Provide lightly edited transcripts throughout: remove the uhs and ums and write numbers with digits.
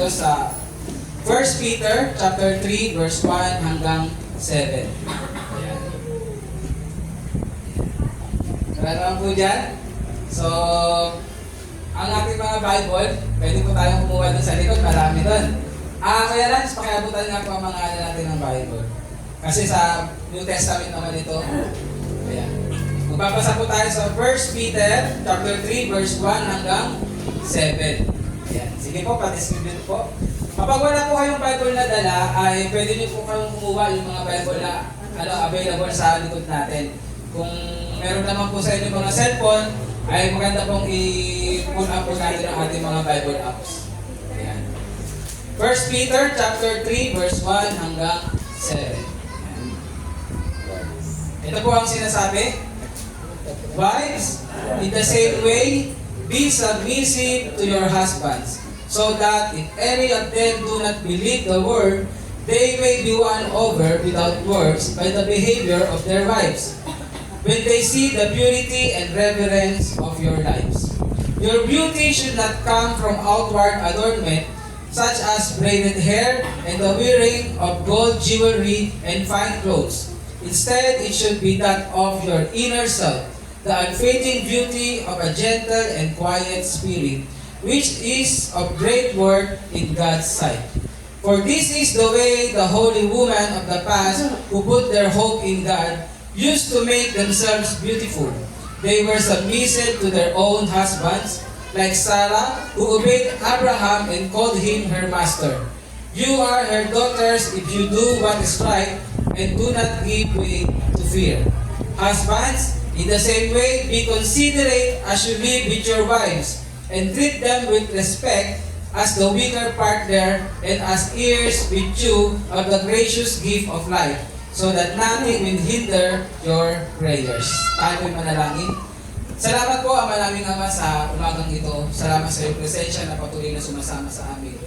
dito sa 1 Peter chapter 3 verse 1 hanggang 7. Ayan. Wala naman po dyan. So, ang ating mga Bible, pwede po tayong kumuha dun sa likod, marami dun. Kaya Lance, pakiabutan nga po ang mga ano natin ng Bible. Kasi sa New Testament naman ito. Ayan. Magbabasa po tayo sa 1 Peter chapter 3 verse 1 hanggang 7. Ayan. Sige po, pa-distribute po. Kapag wala po kayong Bible na dala, ay pwede niyo po kayong kumuha yung mga Bible na available sa likod natin. Kung meron naman po sa inyo mga cellphone, ay maganda pong i-pull up po natin ang ating mga Bible apps. Ayan. 1 Peter chapter 3 verse 1 hanggang 7. Ayan. Ito po ang sinasabi. Wives, in the same way, be submissive to your husbands, so that if any of them do not believe the word, they may be won over without words by the behavior of their wives, when they see the purity and reverence of your lives. Your beauty should not come from outward adornment, such as braided hair and the wearing of gold jewelry and fine clothes. Instead, it should be that of your inner self, the unfading beauty of a gentle and quiet spirit, which is of great worth in God's sight. For this is the way the holy women of the past, who put their hope in God, used to make themselves beautiful. They were submissive to their own husbands, like Sarah, who obeyed Abraham and called him her master. You are her daughters if you do what is right and do not give way to fear. Husbands, in the same way, be considerate as you live with your wives, and treat them with respect as the weaker partner and as heirs with you of the gracious gift of life, so that nothing will hinder your prayers. Tayo po'y manalangin. Salamat po, Ama naming Ama, sa umagang ito. Salamat sa iyong presensya na patuloy na sumasama sa amin.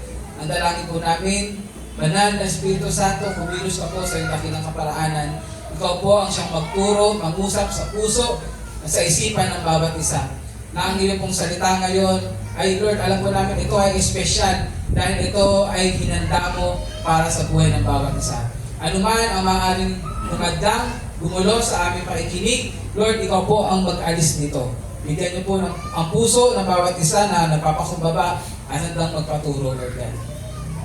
Ang dalangin po namin, Banal na Espiritu Santo, kumilos ka po sa iyong dakilang kaparaanan. Ikaw po ang siyang magturo, mangusap sa puso, sa isipan ng bawat isa. Na ang iyong pong salita ngayon, ay Lord, alam po namin ito ay espesyal dahil ito ay hinanda mo para sa buhay ng bawat isa. Ano man ang maaaring tumadang, gumulo sa aming pakikinig, Lord, ikaw po ang mag-alis nito. Bigyan niyo po ang puso ng bawat isa na nagpapakumbaba at handang magpaturo, Lord God.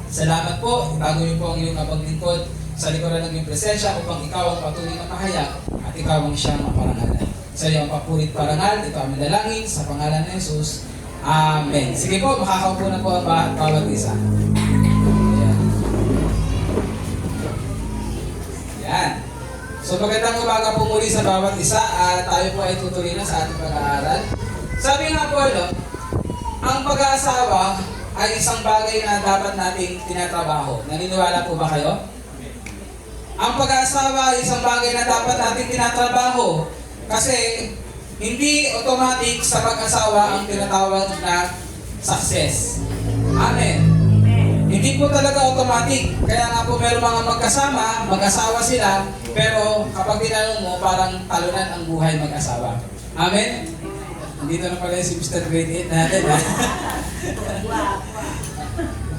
Salamat po, itago niyo po ang iyong kapaglingkod sa likuran ng iyong presensya upang ikaw ang patuloy na mahayag at ikaw ang siyang maparangalan. Sa iyong papurit parangal, ito ang dalangin sa pangalan ng Jesus. Amen. Sige po, makakaupo na po ang bawat isa. Yan. So magandang umaga po muli sa bawat isa at tayo po ay tutuloy na sa ating pag-aaral. Sabi nga po, ang pag-aasawa ay isang bagay na dapat nating tinatrabaho. Naniniwala po ba kayo? Ang pag-aasawa ay isang bagay na dapat nating tinatrabaho. Kasi hindi automatic sa pag-asawa ang tinatawag na success. Amen. Hindi po talaga automatic. Kaya nga po meron mga magkasama, mag-asawa sila, pero kapag tinanong mo, parang talunan ang buhay mag-asawa. Amen? Nandito na pala si Mr. Grade 8 natin.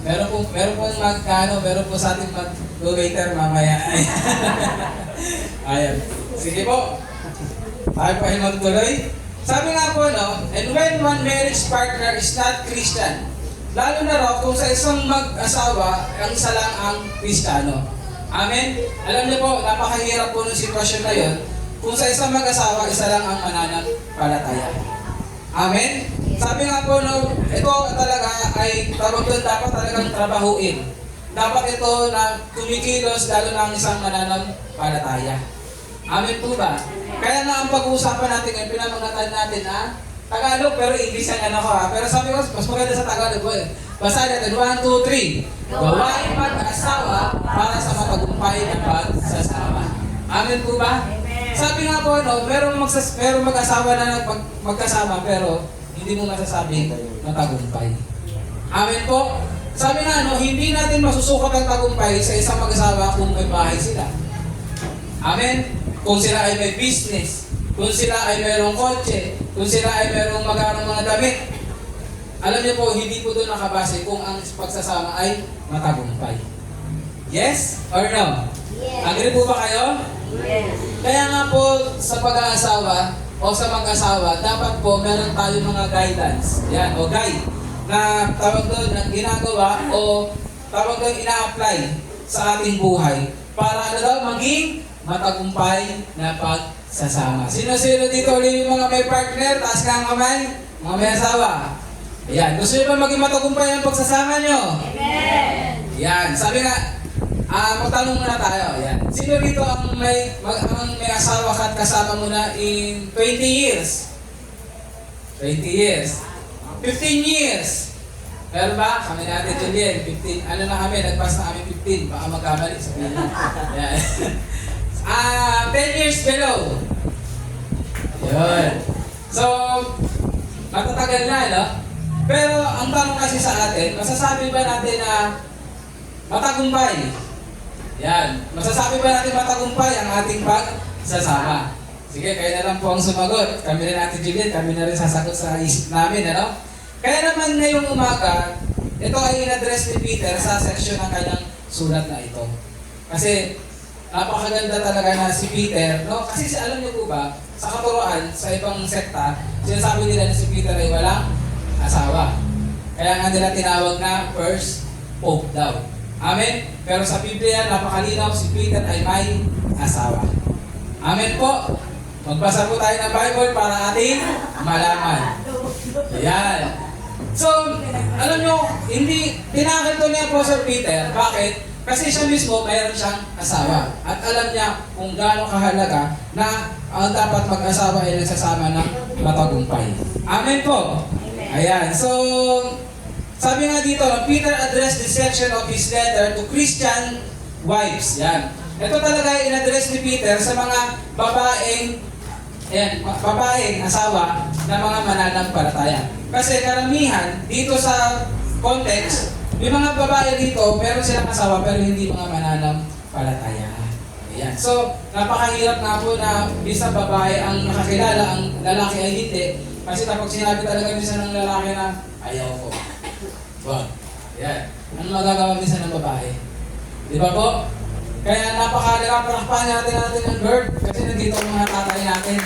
Meron po sa ating mag-waiter mamaya. Ayan. Sige po. Tayo pa ay magtuloy. Sabi nga po, and when one marriage partner is not Christian, lalo na raw kung sa isang mag-asawa, ang isa lang ang Kristiyano. Amen? Alam niyo po, napakahirap po ng sitwasyon na yun. Kung sa isang mag-asawa, isa lang ang mananampalataya. Amen? Sabi nga po, ito talaga ay dapat talagang trabahuin. Dapat ito na kumikilos lalo na ang isang mananampalataya. Amen po ba? Kaya nga ang pag-uusapan natin ngayon, pinamangatan natin Tagalog, pero English ang pero sabi ko, mas maganda sa Tagalog po Basa natin, 1, 2, 3. Gawain mag-asawa para sa matagumpay na pagsasama. Amen po ba? Amen. Sabi nga po, merong mag-asawa na magkasama, pero hindi mo masasabing matagumpay. Amen po? Sabi nga, hindi natin masusukat ang tagumpay sa isang mag-asawa kung may bahay sila. Amen? Kung sila ay may business, kung sila ay mayroong kotse, kung sila ay mayroong magandang mga damit. alam niyo po, hindi po doon nakabase kung ang pagsasama ay matagumpay. Yes or no? Yes. Agree po ba kayo? Yes. Kaya nga po sa pag-aasawa o sa mag-asawa, dapat po meron tayo mga guidance. Yan, o guide na tawag doon na ginagawa o tawag doon ina-apply sa ating buhay para ano daw maging matagumpay na pagsasama. Sino-sino dito ulit yung mga may partner? Taas ka ang kamay. Mga may asawa. Ayan. Gusto nyo ba maging matagumpay ang pagsasama nyo? Amen. Yan. Sabi nga, magtanong muna tayo. Yan. Sino dito ang may asawa ka at kasama mo na in 20 years? 20 years. 15 years. Meron ba? Kami natin Julian, 15. Ano na kami? Nag-pass na kami 15. Baka magkamali. Sabihin mo. Yan. 10 years below. Yun. So, matatagal na, no? Pero ang tanong kasi sa atin, masasabi ba natin na matagumpay? Yan. Masasabi ba natin matagumpay ang ating pagsasama? Sige, kayo na lang po ang sumagot. Kami rin natin Juliet, kami na rin sasagot sa isip namin, ano? Kaya naman ngayong umaga, ito ay in-address ni Peter sa section ng kanyang sulat na ito. Kasi napakaganda talaga na si Peter, no? Kasi alam niyo po ba, sa katuroan, sa ibang sekta, sinasabi nila na si Peter ay walang asawa. Kaya nga nila tinawag na first pope daw. Amen? Pero sa Biblia, napakalinaw, si Peter ay may asawa. Amen po? Magbasa po tayo ng Bible para ating malaman. Ayan. So, alam nyo, hindi, tinakil to ni Apostle Peter. Bakit? Kasi siya mismo, mayroon siyang asawa. At alam niya kung gaano kahalaga na ang dapat mag-asawa ay nagsasama ng matagumpay. Amen po? Ayan. So, sabi nga dito, Peter addressed this section of his letter to Christian wives. Yan. Ito talaga ay in-address ni Peter sa mga babaeng asawa na mga mananampalataya. Kasi karamihan, dito sa context, may mga babae dito, meron silang asawa pero hindi mga mananampalataya. Ayan. So, napakahirap nga po na bisa babae ang nakakilala, ang lalaki ay hindi. Kasi kapag sinabi talaga minsan ng lalaki na, ayaw ko. Wow. Ayan. Ano magagawa minsan ng babae? Di ba po? Kaya napakahalaga, palakpakan natin ang bird kasi nandito ang mga tatay natin.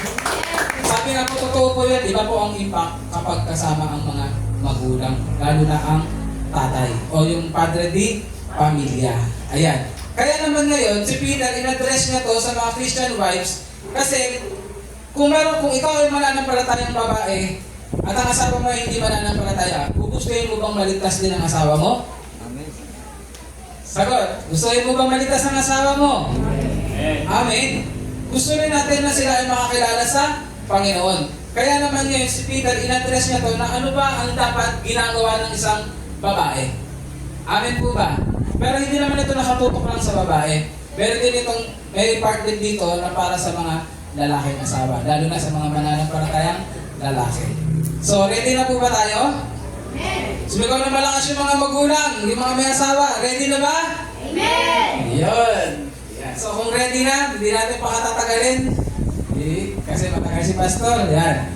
Sabi nga po, totoo po yun. Di ba po ang impact kapag kasama ang mga magulang, lalo na ang tatay o yung padre di pamilya. Ayan. Kaya naman ngayon, si Peter, in-address niya to sa mga Christian wives kasi kung ikaw ay mananampalatayang babae at ang asawa mo ay hindi mananampalataya, gugustuhin mo bang maligtas din ang asawa mo? Amen. Sagot, gustuhin mo bang maligtas ang asawa mo? Amen. Amen. Gusto rin natin na sila ay makakilala sa Panginoon. Kaya naman ngayon si Peter, in-address niya to na ano ba ang dapat ginagawa ng isang babae. Amen po ba? Pero hindi naman ito nakatutok lang sa babae. Meron din itong, may part din dito na para sa mga lalaking asawa. Lalo na sa mga mananampalatayang lalaki. So, ready na po ba tayo? Amen. Sumigaw na malakas yung mga magulang, yung mga may asawa. Ready na ba? Amen. Yun. Yan. So, kung ready na, hindi natin pakatatagalin. Kasi matagal si Pastor. Yan.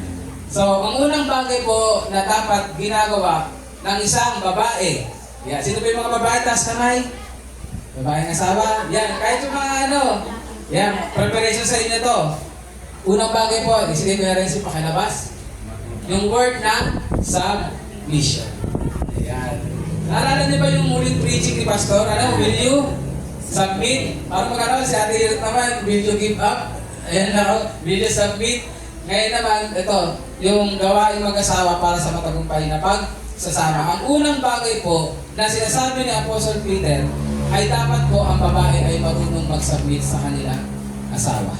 So, ang unang bagay po na dapat ginagawa ng isang babae. Yan. Sino ba yung mga babae? Taas kamay. Babaeng asawa. Yan. Kahit yung mga ano. Yan. Preparation sa inyo to. Unang bagay po, sige ko rin si pakilabas. Yung word na submission. Ayan. Naalala niyo ba yung muling preaching ni Pastor? Ano? Will you submit? Para magkano si Ate Hirt naman, will you give up? Ayan na ako. Will you submit? Ngayon naman, ito, yung gawain mag-asawa para sa matagumpay na pagsasama. Ang unang bagay po na sinasabi ni Apostle Peter ay dapat po ang babae ay marunong mag-submit sa kanilang asawa.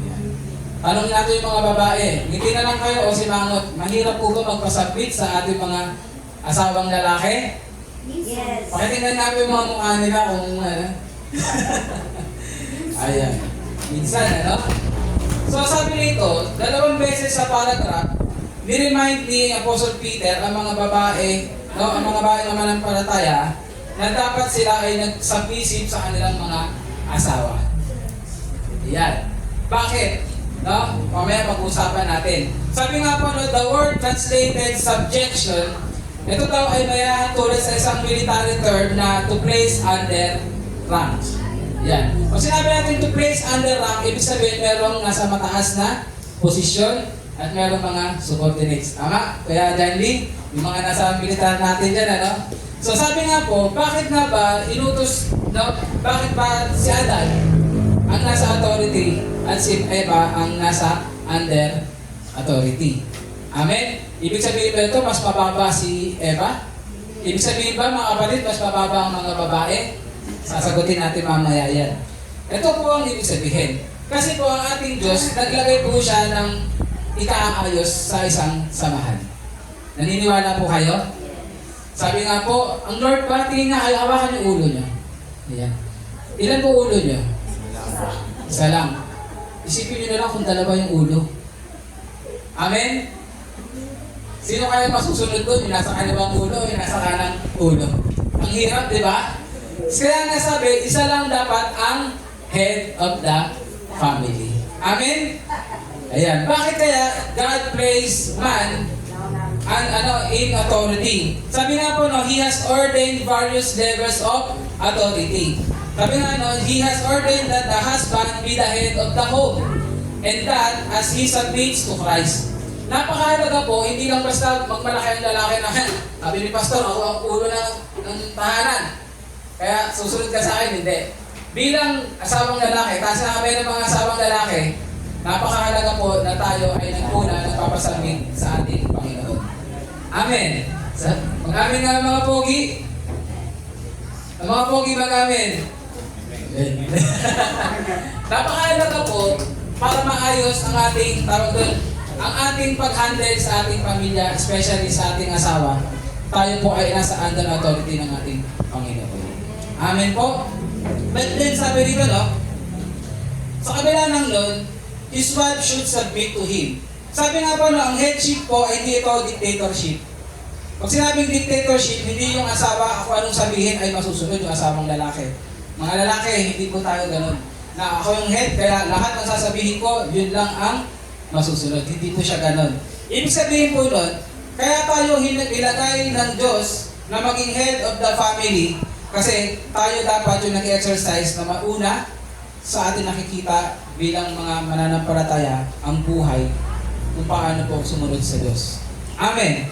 Ayan. Tanongin natin yung mga babae, ngiti na lang kayo o si Mangot, mahirap po ba magpasubmit sa ating mga asawang lalaki? Yes. Pakitingnan natin yung mga mukha nila kung ano. Ayan. Minsan, ano? So sabi nito, 2 beses sa paragraph, ni-remind ni Apostle Peter ang mga babae, no, ang mga babae na mananampalataya, na dapat sila ay nag-submissive sa kanilang mga asawa. Yan. Bakit? No? Mamaya pag-usapan natin. Sabi nga po, no, the word translated subjection Ito daw ay mayahan tulad sa isang military term na to place under rank. Yan. Pag sinabi natin to place under rank, ibig sabihin merong nasa mataas na posisyon at merong mga subordinates. Tama? Kaya John Lee, yung mga nasa military natin dyan, ano? So sabi nga po, bakit nga ba inutos, no? Bakit ba si Adan ang nasa authority at si Eva ang nasa under authority? Amen? Ibig sabihin ba ito, mas mababa si Eva? Ibig sabihin ba mga kapatid, mas mababa ang mga babae? Sasagutin natin mamaya yan. Ito po ang ibig sabihin. Kasi po ang ating Diyos, naglagay po siya ng ikaayos sa isang samahan. Naniniwala po kayo? Sabi nga po, ang Lord ba, tingin nga, hawakan yung ulo niyo. Ayan. Ilan po ulo niyo? Isa lang. Isipin niyo na lang kung dalawa yung ulo. Amen? Sino kaya masusunod doon? Yung nasa kanilang ulo, yung nasa kanang ulo. Ang hirap, di ba? Kaya nga sabi, isa lang dapat ang head of the family. Amen? Ayan. Bakit kaya God placed man in authority? Sabi nga po, no, He has ordained various levels of authority. Sabi nga, no, He has ordained that the husband be the head of the home, and that as he submits to Christ. Napakahalaga po, hindi lang basta magmalaki ang lalaki na, sabi ni Pastor, ako ang ulo ng tahanan. Kaya susunod ka sa akin, hindi. Bilang asawang lalaki, kasi kami ng mga asawang lalaki, napakahalaga po na tayo ay nagpuna, nagpapasambit sa ating Panginoon. Amen. Mag-amin nga mga pogi. Ang mga pogi mag-amin. Napakahalaga po para maayos ang ating tawag doon, ang ating pag-handle sa ating pamilya, especially sa ating asawa. Tayo po ay nasa under authority ng ating Panginoon. Amen po. But then sabi dito, no, sa kabila ng Lord, his wife should submit to him. Sabi nga po, no, ang headship po ay hindi ito dictatorship. Pag sinabing dictatorship, hindi yung asawa, ako anong sabihin ay masusunod yung asawang lalaki. Mga lalaki, hindi po tayo ganun. Na ako yung head, kaya lahat ng sasabihin ko, yun lang ang masusunod. Hindi po siya ganun. Ibig sabihin po nun, kaya tayo ilagay ng Diyos na maging head of the family kasi tayo dapat yung nag-exercise na mauna sa atin nakikita bilang mga mananampalataya ang buhay kung paano po sumunod sa Diyos. Amen.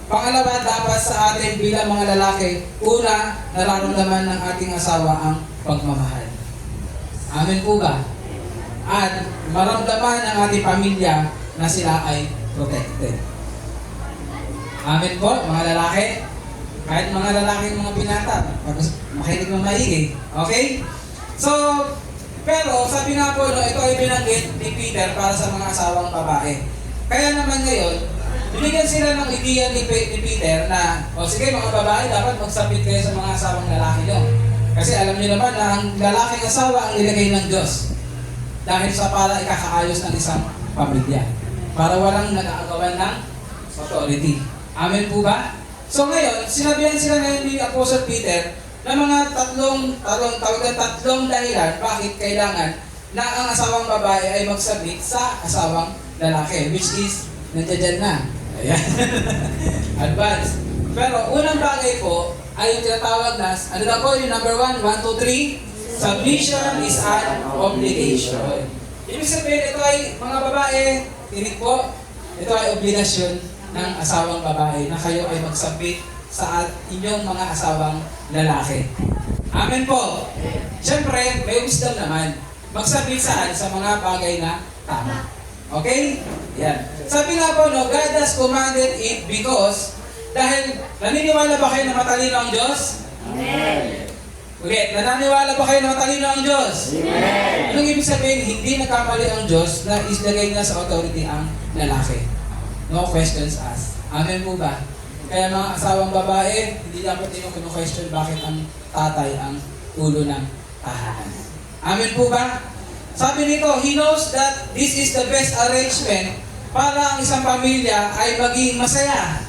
Pangalawa, dapat sa atin bilang mga lalaki, una, nararamdaman ng ating asawa ang pagmamahal. Amen po ba? At maramdaman ng ating pamilya na sila ay protected. Amen po, mga lalaki. Kahit mga lalaki mga binata, makinig ng maigi. Okay? So, pero sabi nga po, no, ito ay binanggit ni Peter para sa mga asawang babae. Kaya naman ngayon, binigyan sila ng ideya ni Peter na, o sige mga babae, dapat magsabit kayo sa mga asawang lalaki nyo. Kasi alam niyo naman na ang lalaking asawa ang nilagay ng Diyos. Dahil sa para ikakaayos ng isang pamilya. Para walang nag-aagawan ng authority. Amen po ba? So ngayon, sinabihan sila ngayon ni Apostle Peter na mga tatlong dahilan bakit kailangan na ang asawang babae ay magsabit sa asawang lalaki. Which is, nandiyan na. Ayan. Advance. Pero unang bagay po ay yung tinatawag na, ano na po yung number 1, 1, 2, 3, submission is an obligation. Ibig sabihin, ito ay mga babae, tinig po, ito ay obligasyon ng asawang babae na kayo ay magsabit sa inyong mga asawang lalaki. Amen po. Siyempre, may wisdom naman. Magsabit saan sa mga bagay na tama. Okay? Yan. Sabi nga po, no, God has commanded it because dahil naniniwala ba kayo na matalino ang Diyos? Amen. Ulit, naniniwala ba kayo na matalino ang Diyos? Amen. Anong ibig sabihin? Hindi nagkamali ang Diyos na islagay niya sa authority ang lalaki. No questions asked. Amen po ba? Kaya mga asawang babae, hindi dapat ninyo kino-question bakit ang tatay ang ulo ng tahanan. Amen po ba? Sabi nito, He knows that this is the best arrangement para ang isang pamilya ay maging masaya.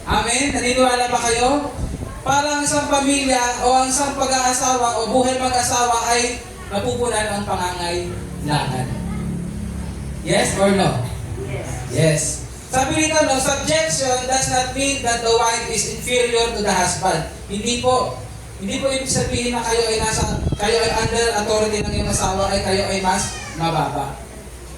Amen? Naniniwala ba kayo? Para ang isang pamilya o ang isang pag-aasawa o buhay mag-asawa ay napupunan ang pangangailangan. Yes or no? Yes. Yes. Sabi rito, no, subjection does not mean that the wife is inferior to the husband. Hindi po. Hindi po ibig sabihin na kayo ay under authority ng iyong asawa ay kayo ay mas mababa.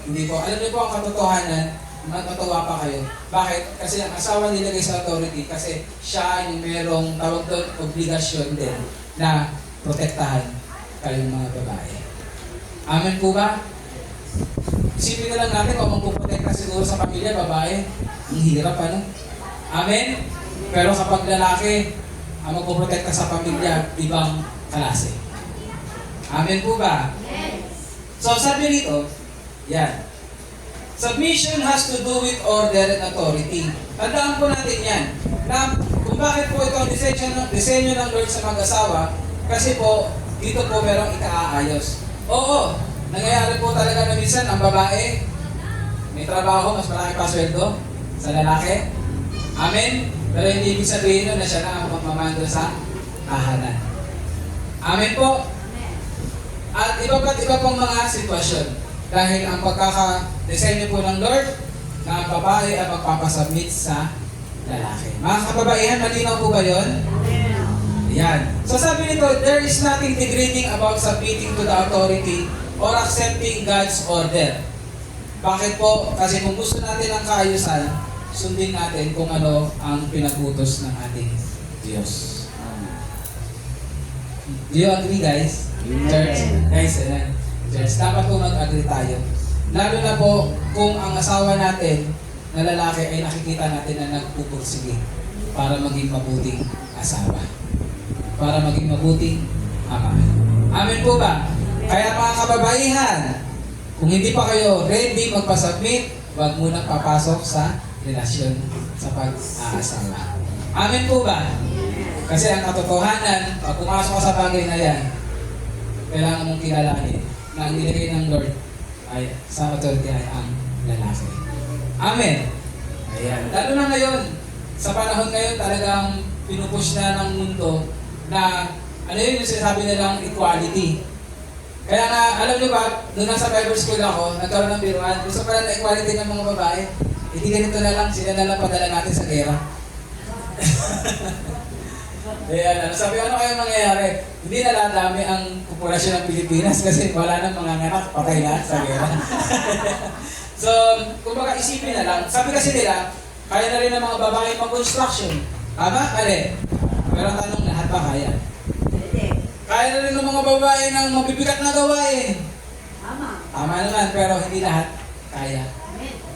Hindi po. Alam niyo po ang katotohanan, matutuwa pa kayo. Bakit? Kasi ang asawa nilagay sa authority kasi siya yung merong tawag doon, obligasyon din na protektahan kayong mga babae. Amen po ba? Isipin na lang natin kung magpuprotekta siguro sa pamilya, babae. Ang hirap, ano? Amen? Pero kapag lalaki, ang magpuprotekta sa pamilya, ibang klase. Amen po ba? So sabi rito, yan. Submission has to do with order and authority. Tandaan po natin yan. Na kung bakit po ito ang disenyo ng Lord sa mag-asawa, kasi po, dito po merong ikaayos. Oo, nangyayari po talaga na minsan ang babae, may trabaho, mas malaki pa sweldo sa lalaki. Amen? Pero hindi ibig sabihin nun na siya na ang magmamando sa tahanan. Amen po? At iba pong mga sitwasyon. Dahil ang pagkakadesenyo po ng Lord na ang babae ay magpapasubmit sa lalaki. Mga kababaihan, malinaw po ba yun? Yan. So sabi nito, there is nothing degrading about submitting to the authority or accepting God's order. Bakit po? Kasi kung gusto natin ang kaayusan, sundin natin kung ano ang pinagutos ng ating Diyos. Do you agree, guys? Church? Guys, church, dapat po mag-agree tayo. Lalo na po kung ang asawa natin na lalaki ay nakikita natin na nagpupursige para maging mabuting asawa. Para maging mabuting ama. Amen po ba? Kaya mga kababaihan, kung hindi pa kayo ready magpasubmit, huwag munang papasok sa relasyon sa pag-aasawa. Amen po ba? Kasi ang katotohanan, pag pumasok ka sa bagay na yan, kailangan mong kilalanin na ang nilagay ng Lord ay sa authority ay ang lalaki. Amen. Ayan. Lalo na ngayon, sa panahon ngayon talagang pinupush na ng mundo na ano yun yung sinasabi nilang equality. Kaya nga, alam niyo ba, doon nasa Bible school ako, nagkaroon ng biruan, gusto pala na equality ng mga babae, hindi ganito na lang, sila na lang padala natin sa gera. Ayan, sabi ano kaya mangyayari? Hindi na ladami ang populasyon ng Pilipinas kasi wala nang mga anak, patay na sa gera. So, kumbaga isipin na lang, sabi kasi nila, kaya na rin ng mga babae mag-construction. Tama? Kali. Pero ang tanong, lahat ba kaya? Kaya na rin ng mga babae ng mabibigat na gawain. Tama naman, pero hindi lahat kaya.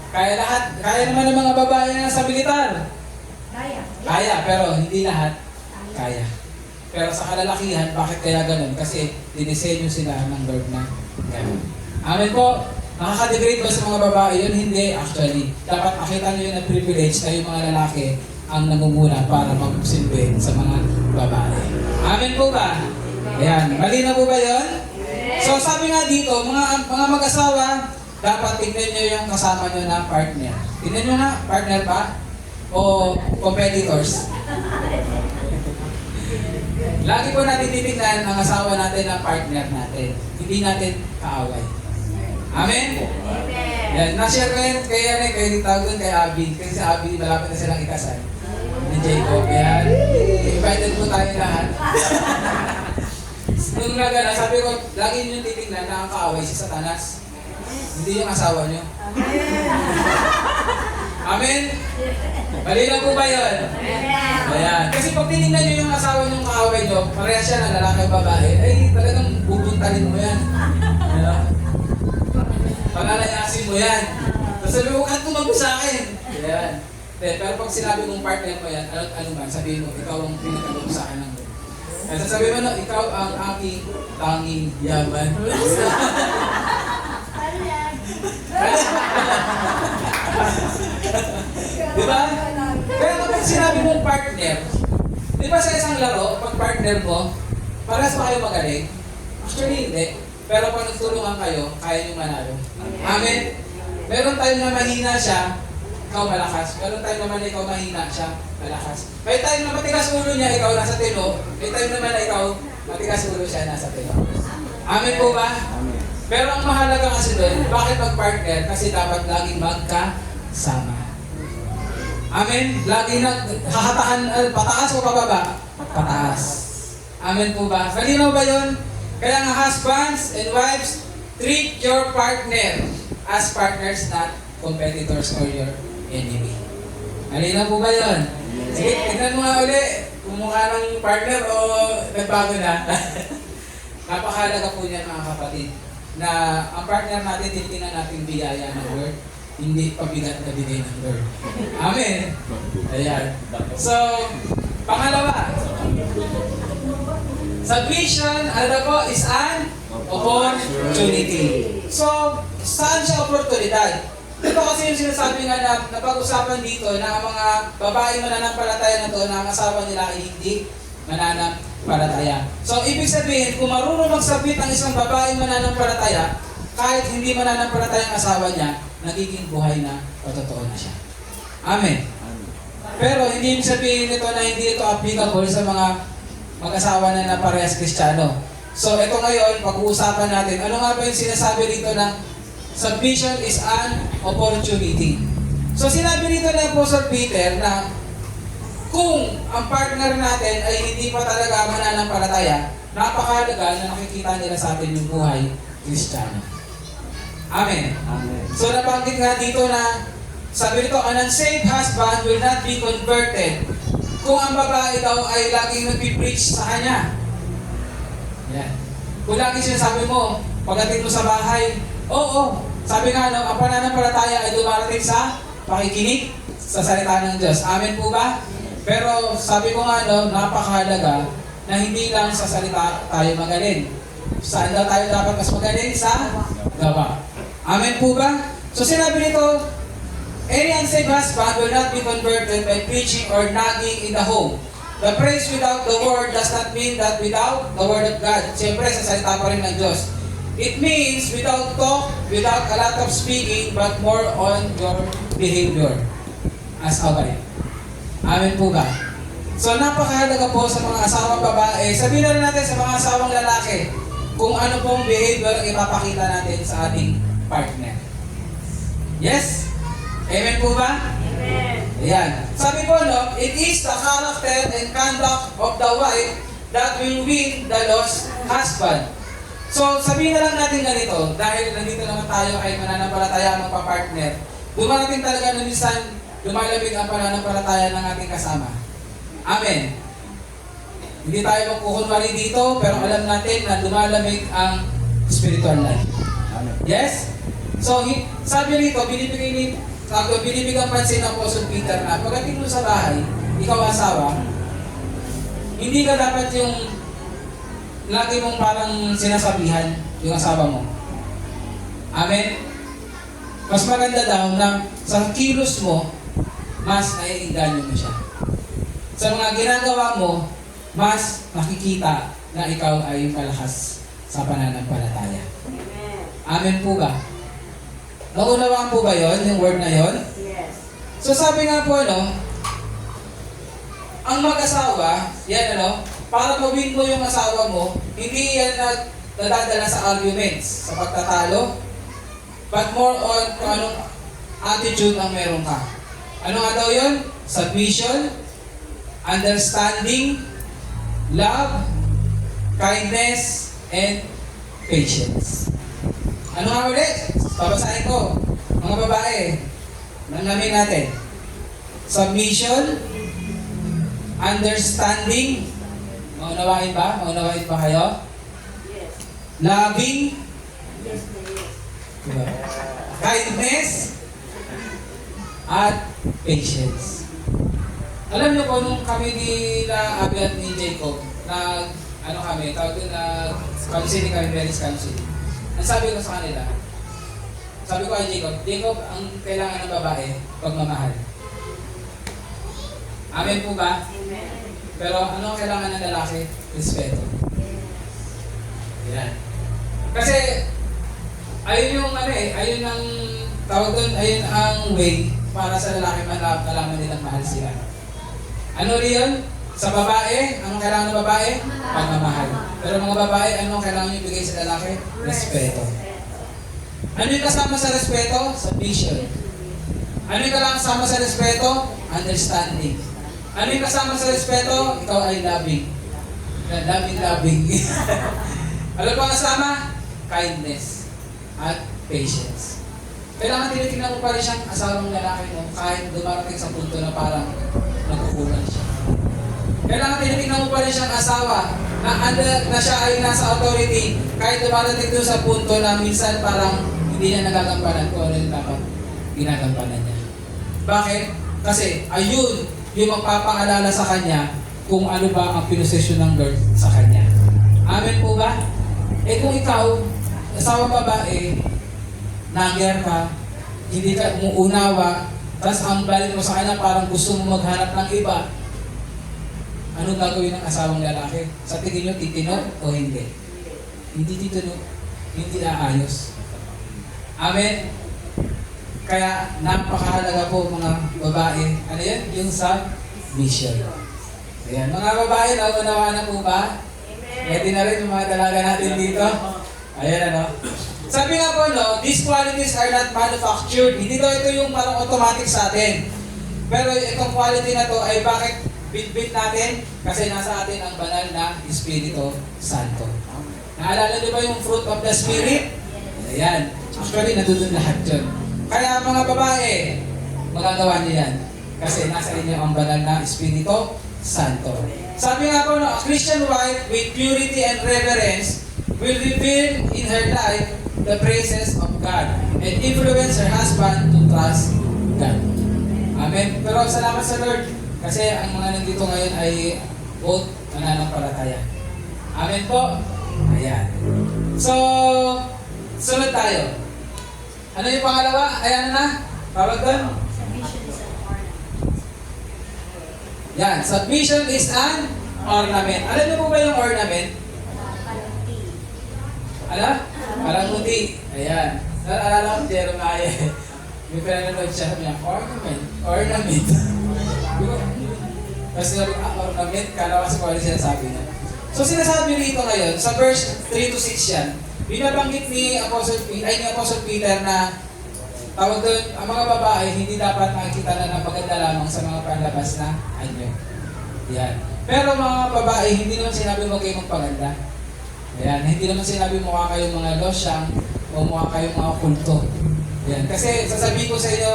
Kaya naman ng mga babae na sa militar. Kaya, pero hindi lahat kaya. Pero sa kalalakihan, bakit kaya ganun? Kasi dinisenyo sila ng Lord na ganun. Amen po. Nakaka-degrade ba sa mga babae yun? Hindi, actually. Dapat makita nyo yun na privilege na yung mga lalaki ang nangunguna para magsilbi sa mga babae. Amen po ba? Ayan. Mali na po ba yun? So sabi nga dito, mga mag-asawa, dapat tignan nyo yung kasama nyo na partner. Tignan nyo na, partner ba? O competitors? Lagi po natin titignan ang asawa natin na partner natin. Hindi natin kaaway. Amen? Yan. Na-share ko yun kay tawag kay Abby. Kasi si Abby, malapit na silang ikasal. Ni Jacob. Yan. Invited po tayo lahat. Nung nagana, sabi ko, lagi nyo titignan na ang kaaway si Satanas. Hindi yung asawa nyo. Amen? Malinaw po ba yun? Ayan. Kasi pag tinignan nyo yung asawa nyo kaaway nyo, pareha siya ng lalaki o babae, ay talagang bubuntalin mo yan. Ayan. Palalayasin mo yan. Tapos sabi mo, huwag tumago sa akin. Ayan. Pero pag sinabi mong partner mo yan, ano man, sabihin mo, ikaw ang pinagkaroon sa akin ng Lord. Kaya sasabihin mo na, ikaw ang aking tanging yaman. Diba? Kaya kapag sinabi mong partner, di ba sa isang laro, pag partner mo, parehas pa kayo magaling? Actually hindi. Pero pag nagtulungan kayo, kaya nyo manalo. Amen? Meron tayong na mahina siya, ikaw malakas. Meron tayong naman na ikaw mahina siya, malakas. May time na matigas ulo niya, ikaw nasa tino. May time naman na ikaw, matigas ulo siya, nasa tino. Amen po ba? Amen. Pero ang mahalaga kasi doon, bakit mag-partner? Kasi dapat laging magkasama. Amen? Lagi na hahatakan, pataas o pababa? Pataas. Amen po ba? Malinaw ba yun? Kaya nga husbands and wives, treat your partner as partners, not competitors or your enemy. Malinaw po ba yun? Sige, tignan mo nga uli kung mukha ng partner o nagbago na. Napakahalaga po niyan mga kapatid na ang partner natin titingnan natin biyaya ng Lord, hindi pabigat na bigay ng Lord. Amen. Ayan. So, pangalawa, submission, ano na po, is an opportunity. So, saan siya oportunidad? Ito kasi yung sinasabi nga na napag-usapan dito na ang mga babaeng mananampalataya na to na ang asawa nila ay hindi mananampalataya. So, ibig sabihin, kung marunong magsabit ang isang babaeng mananampalataya, kahit hindi mananampalataya ang asawa niya, nagiging buhay na patotoo na siya. Amen. Pero hindi ibig sabihin nito na hindi ito applicable sa mga mag-asawa na parehas Kristiyano. So, ito ngayon, pag-uusapan natin, ano nga ba yung sinasabi dito na submission is an opportunity. So, sinabi dito ni Apostle Peter na kung ang partner natin ay hindi pa talaga mananampalataya, napakahalaga na nakikita nila sa atin yung buhay Kristiyano. Amen. Amen. So, nabanggit nga dito na sabi nito, an unsaved husband will not be converted kung ang babae daw ay laging nagpipreach sa kanya. Yan. Kung lagi sinasabi mo, pagdating mo sa bahay, oo, sabi nga, no, ang pananampalataya ay dumarating sa pakikinig sa salita ng Diyos. Amen po ba? Pero sabi ko nga, no, napakahalaga na hindi lang sa salita tayo magaling. Saan daw tayo dapat mas magaling? Sa gawa. Amen po ba? So sinabi nito, any unsaved husband will not be converted by preaching or nagging in the home. The praise without the word does not mean that without the word of God. Siyempre, sa salita pa rin ng Diyos. It means without talk, without a lot of speaking, but more on your behavior as a wife. Amen po ba? So, napakahalaga po sa mga asawang babae. Sabihin na rin natin sa mga asawang lalaki kung ano pong behavior ang ipapakita natin sa ating partner. Yes? Amen po ba? Amen. Ayan. Sabi po, no, it is the character and conduct of the wife that will win the lost husband. So, sabihin na lang natin ganito, dahil nandito naman tayo ay mananampalataya magpa-partner, dumarating talaga na minsan lumalamig ang pananampalataya ng ating kasama. Amen. Hindi tayo magkukunwari dito, pero alam natin na lumalamig ang spiritual life. Amen. Yes? So, sabi rito, binibigyan pansin ng Apostle Peter na pagdating mo sa bahay, ikaw asawa, hindi ka dapat yung lagi mong parang sinasabihan yung asawa mo. Amen? Mas maganda daw na sa kilos mo, mas naiinganyo mo siya. Sa mga ginagawa mo, mas makikita na ikaw ay yung kalakas sa pananampalataya. Amen. Amen po ba? Naunawaan po ba yon yung word na yon? Yes. So sabi nga po, ang mag-asawa, yan para mawin mo yung asawa mo, hindi yan nadadala sa arguments, sa pagtatalo, but more on kung anong attitude ang meron ka. Ano nga daw yun? Submission, understanding, love, kindness, and patience. Ano nga ulit? Babasahin ko. Mga babae, nanglamin natin. Submission, understanding, maunawain ba? Maunawain ba kayo? Yes. Loving, Yes, yes. diba? Kindness, at patience. Alam niyo po, nung kami nila Abby at ni Jacob, tawag doon na counseling kami, marriage counseling. Ang sabi ko sa kanila, sabi ko kay Jacob, ang kailangan ng babae, pagmamahal. Amen po ba? Amen. Pero ano ang kailangan ng lalaki? Respeto. Yan. Kasi, ayun yung ayun ang tawag doon, ayun ang way para sa lalaki malaman nilang mahal sila. Ano riyon? Sa babae, anong kailangan ng babae? Pagmamahal. Pero mga babae, anong kailangan nyo ibigay sa lalaki? Respeto. Ano yung kasama sa respeto? Submission. Ano yung kasama sa respeto? understanding. Ano yung kasama sa respeto? Ikaw ay loving. Loving. Ano pa kasama? Kindness at patience. Kailangan tinitingnan mo pa rin siyang asawang lalaki mo kahit dumarating sa punto na parang nagkukulang siya. Kailangan tinitingnan mo pa rin siyang asawa na siya ay nasa authority kahit dumarating doon sa punto na minsan parang hindi niya nagagampanan kung ano yung dapat ginagampanan niya. Bakit? Kasi ayun yung magpapaalala sa kanya kung ano ba ang pinosesyon ng Lord sa kanya. Amen po ba? Eh kung ikaw, asawang babae, nagyar ka, hindi ka umuunawa, tapos ang balik mo sa kanya parang gusto mo maghanap ng iba, ano gagawin ng asawang lalaki? Sa tingin nyo, titino o hindi? Hindi titino, hindi aayos. Amen? Kaya napakahalaga po mga babae. Ano yan? Yung sa mission. Ayan. Mga babae, naunawa na po ba? Ready na rin yung mga dalaga natin dito? Ayan ano. Sabi nga po, no, these qualities are not manufactured. Hindi daw ito yung parang automatic sa atin. Pero itong quality na to ay bakit bit-bit natin? Kasi nasa atin ang banal na Espiritu Santo. Naalala niyo ba yung fruit of the Spirit? Ayan. Actually, nandun lahat yun. Kaya mga babae, magagawa niyo yan. Kasi nasa inyo ang banal na Espiritu Santo. Sabi nga po, no, a Christian wife with purity and reverence will reveal in her life the praises of God and influence her husband to trust God. Amen. Pero salamat sa Lord kasi ang mga nandito ngayon ay both nananampalataya. Amen po. Ayan. So, sunod tayo. Ano yung pangalawa? Ayan na. Tawag doon. Yan. Submission is an ornament. Alam niyo po ba yung ornament? Ala? Palanguti. Ayan. Naalala ko Jeremiah. May pinanood siya niya. Ornament. Kasi sabi ko, ornament. Kala kasi kung ano sinasabi niya. So sinasabi rito ngayon, sa verse 3 to 6 yan, binabanggit ni Apostle Peter na tawag doon, ang mga babae hindi dapat nakikita na ng maganda lamang sa mga panlabas na anyo. Yan. Pero mga babae, hindi naman sinabi mo kayo magpaganda. Ayan, hindi naman sinabi mukha kayong mga losyang o mukha kayong mga kulto. Ayan. Kasi sasabihin ko sa inyo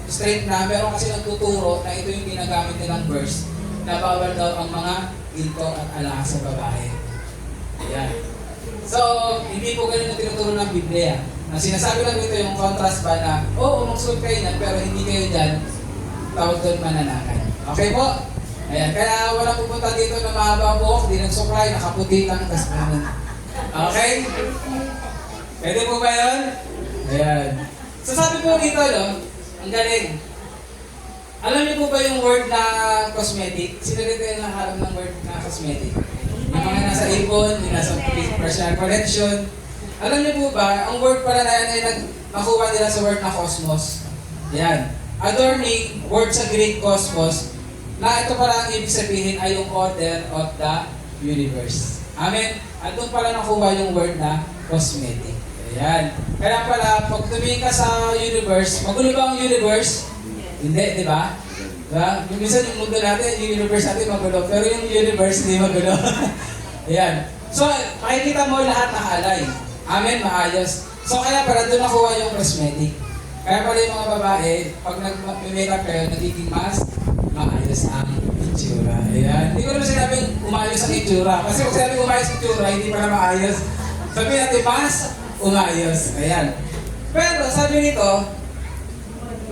straight na, meron kasi nagtuturo na ito yung ginagamit nilang verse na bawal daw ang mga ginto at alahas sa babae. Ayan. So, hindi po ganun ang tinuturo ng Biblia. Ang sinasabi lang dito yung contrast ba na, oo, magsuot kayo yan, pero hindi kayo dyan, tawag doon mananakan. Okay po? Ayan, kaya walang pupunta dito na mahaba buhok, di nagsuklay, nakaputi lang, tas ganun. Okay? Pwede po ba yun? Ayan. So sabi po dito, no, ang galing. Alam niyo po ba yung word na cosmetic? Sino dito yung nakaharap ng word na cosmetic? Yung mga nasa ipon, yung nasa personal collection. Alam niyo po ba, ang word pala na yan ay nakuha nila sa word na cosmos. Yan. Adorning, word sa Greek cosmos, na ito pala ang ibig sabihin ay yung order of the universe. Amen? At doon pala nakuha yung word na cosmetic. Ayan. Kaya pala, pag tumingin ka sa universe, magulo ba ang universe? Hindi, di ba? Diba? Yung minsan yung mundo natin, yung universe natin magulo, pero yung universe hindi magulo. Ayan. So, makikita mo lahat naka-align. Amen, maayos. So, kaya pala doon nakuha yung cosmetic. Kaya pala yung mga babae, pag nag-makeup kayo, nagiging mas maayos ang itsura. Ayan. Hindi ko naman sinabing umayos ang itsura. Kasi kung sinabing umayos ang itsura, hindi pala maayos. Sabihin natin, mas umayos. Ayan. Pero sabi nito,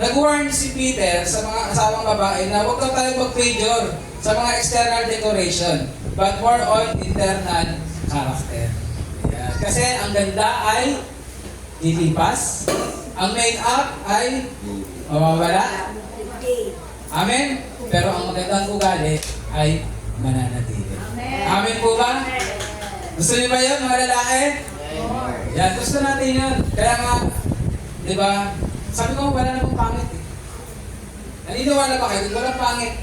nag-warn si Peter sa mga asawang babae na huwag daw tayo mag-major sa mga external decoration, but more on internal character. Ayan. Kasi ang ganda ay lilipas, ang make-up ay mawawala. Amen? Pero ang magandang ugali ay mananatili. Amen po ba? Gusto niyo ba yun, mga lalaki? Yan, gusto natin yun. Kaya nga, di ba, sabi ko, wala namang pangit eh. Naniniwala ba kayo? Walang pangit.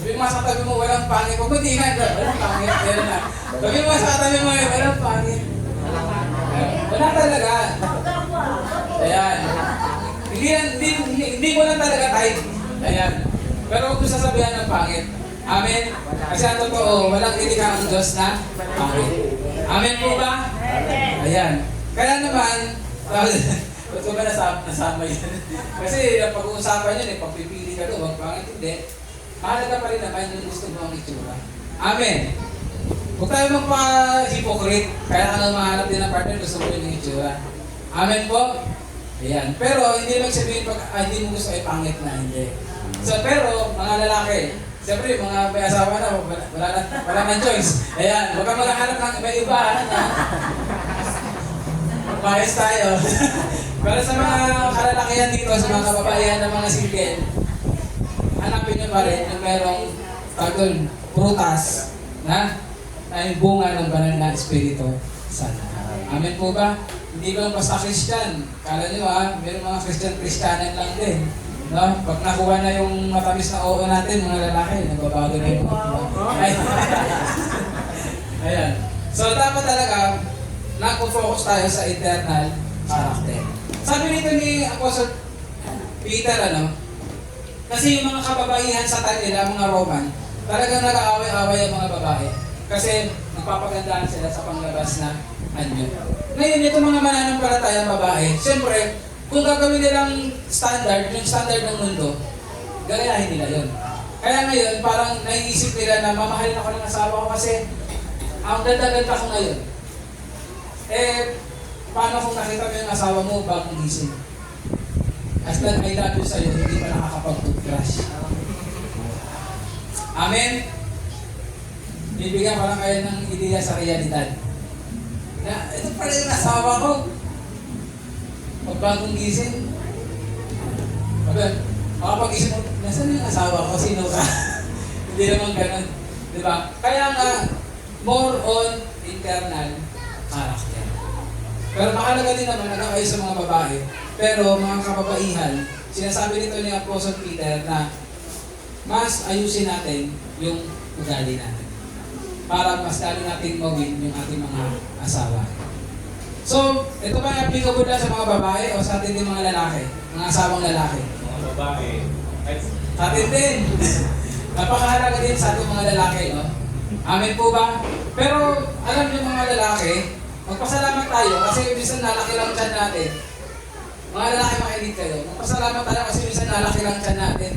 Sabi mo sa katabi mo, walang pangit. Huwag mo tingnan, walang pangit. Yan na. Sabi mo sa katabi mo, walang pangit. Wala talaga. Ayan. Hindi mo lang talaga type. Ayan. Pero huwag mo sasabihan ng pangit. Amen? Kasi ang totoo, walang ilikha ang Diyos na pangit. Amen po ba? Ayan. Kaya naman, ba't ko ba nasama yun? Kasi pag-uusapan yun, pagpipili ka doon, huwag pangit, hindi. Mahalaga pa rin naman yung gusto mo ang itsura. Amen. Huwag tayo magpa-hypocrite. Kaya ka nang mahanap din ng partner, gusto mo yung itsura. Amen po? Ayan. Pero hindi lang sabihin pag hindi mo gusto ay pangit na, hindi. So, pero mga lalaki, siyempre mga may asawa na, wala nang choice. Ayan, huwag kang maghahanap ng iba-iba. Bias tayo. Pero sa mga kalalakihan dito, sa mga kababaihan ng mga single, hanapin nyo pa rin yung merong tagol, prutas, na ay bunga ng banal na espiritu sana. Amen po ba? Hindi lang basta Christian. Kala nyo mayroong mga Christian-Christianan lang din. No? Pag nakuha na yung matamis na oo natin, mga lalaki, nagbabago na yung Ayan. So dapat talaga, nag-focus tayo sa internal character. Sabi nito ni Apostle Peter, kasi yung mga kababaihan sa kanila, mga Roman, talagang nag-aaway-aaway ang mga babae. Kasi nagpapagandaan sila sa panglabas na anyo. Ngayon, itong mga mananampalatayang babae, siyempre, kung gagawin nilang standard, yung standard ng mundo, gagayahin nila yun. Kaya ngayon, parang naiisip nila na mamahalin ako ng asawa ko kasi ang ganda-ganda ko ngayon. Paano kung nakita mo yung asawa mo bagong gising? As long I love you sa'yo, hindi pa nakakapag-toothbrush. Amen? Bibigyan ko lang kayo ng ideya sa realidad. Na, ito pala yung asawa ko. Pag bagong gising, makapag-isip mo, nasaan yung asawa ko? Sino ka? Hindi naman ganun. Diba? Kaya nga, more on internal character. Pero mahalaga din naman nagkakayo sa mga babae. Pero mga kababaihan, sinasabi nito ni Apostle Peter na mas ayusin natin yung ugali natin para mas lalo natin mawin yung ating mga asawa. So, ito ba yung applicable na sa mga babae o sa atin din mga lalaki? Mga asawang lalaki? Mga babae. Sa atin din. Napakahalaga din sa ating mga lalaki, no? Amen po ba? Pero, alam niyo mga lalaki, magpasalamat tayo kasi minsan nalaki lang tiyan natin. Mga lalaki makinig kayo. Magpasalamat tayo kasi minsan nalaki lang tiyan natin.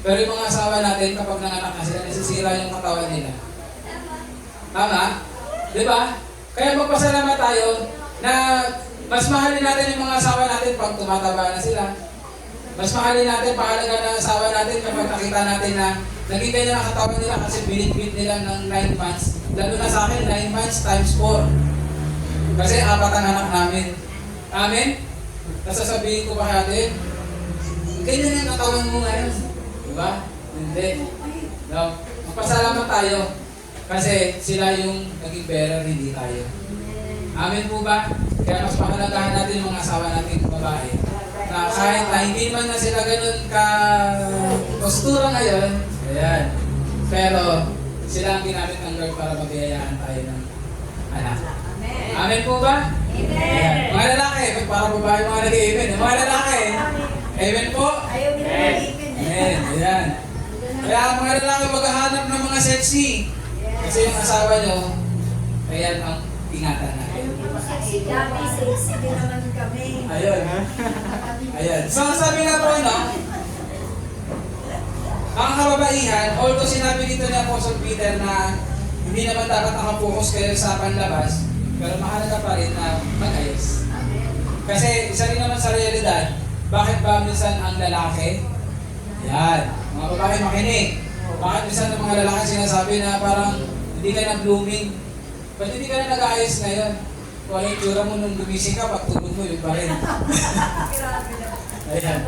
Pero yung mga asawa natin, kapag nanganak na sila, nasisira yung katawan nila. Tama? Di ba? Kaya magpasalamat tayo na mas mahalin natin yung mga asawa natin pag tumataba na sila. Mas mahalin natin, pahalaga ng asawa natin kapag nakita natin na naging ganyan ang katawan nila kasi binit-bit nila ng 9 months. Lalo na sa akin, 9 months times 4. Kasi 4 ang anak namin. Amen? Nasasabihin ko pa natin, ganyan ang katawan mo ngayon. Diba? Hindi. No? Magpasalamat tayo. Kasi sila yung naging bearer, hindi tayo. Amen po ba? Kaya mas pahalagahan natin yung mga asawa natin babae. Na kahit na hindi man na sila ganun ka postura ngayon, ayan. Pero sila ang ginamit ng Lord para mabiyayaan tayo ng anak. Amen po ba? Amen. Mga lalaki, para babae mga nag-amen. Mga lalaki, amen po? Ayaw nila mag-ipin. Amen. Ayan. Kaya mga lalaki maghahanap ng mga sexy. Kasi yung asawa nyo, ayan ang ingatan natin. Dami, sexy din naman kami. Ayun. Ayan. So, sabi nga po, ang kababaihan, although sinabi dito ni Apostle Peter na hindi naman dapat nakapokus kayo sa panlabas, pero mahalaga pa rin na mag-ayos. Kasi isa rin naman sa realidad, bakit ba minsan ang lalaki? Yan. Mga babae makinig. Bakit minsan ng mga lalaki sinasabi na parang hindi ka na blooming? Ba't hindi ka na nag-aayos ngayon? Kung ano yung tsura mo nung gumising ka, pagtulog mo, yun pa rin. Ayan.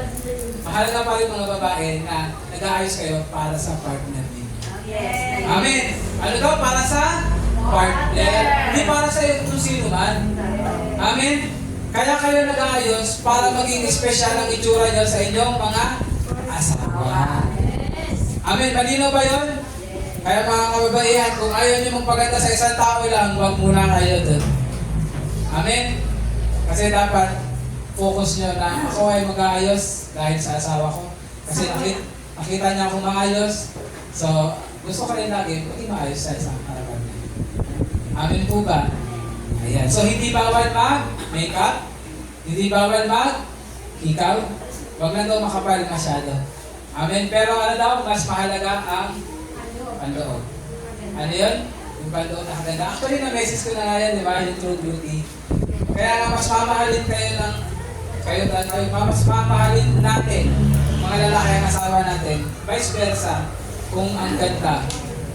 Mahalaga pa rin mga babae na nag-aayos kayo para sa partner ninyo. Yes. Amen! Ano daw? Para sa partner. Hindi para sa kung sino man. Amen? Kaya kayo nag-aayos para maging espesyal ang itsura niyo sa inyong mga asawa. Amen? Malino ba yun? Kaya mga kababaihan, kung ayaw niyo magpaganda sa isang tao lang, huwag muna kayo doon. Amen? Kasi dapat focus niyo na ako ay mag-aayos dahil sa asawa ko. Kasi nakita niya akong maayos. So, gusto ko rin lagi, maging maayos sa isang harapan niya. Amen po ba? Ayan. So, hindi bawal mag-makeup. Hindi bawal mag-ikaw. Huwag na daw makapal masyado. Amen. Pero ano daw, mas mahalaga ang panloob. Ano yun? Yung panloob na kaganda. Actually, na-message ko na nga yan, di ba? Yung true beauty. Kaya nga, mas mamahalin mas mamahalin natin, mga lalaki ang asawa natin, vice versa, kung ang ganda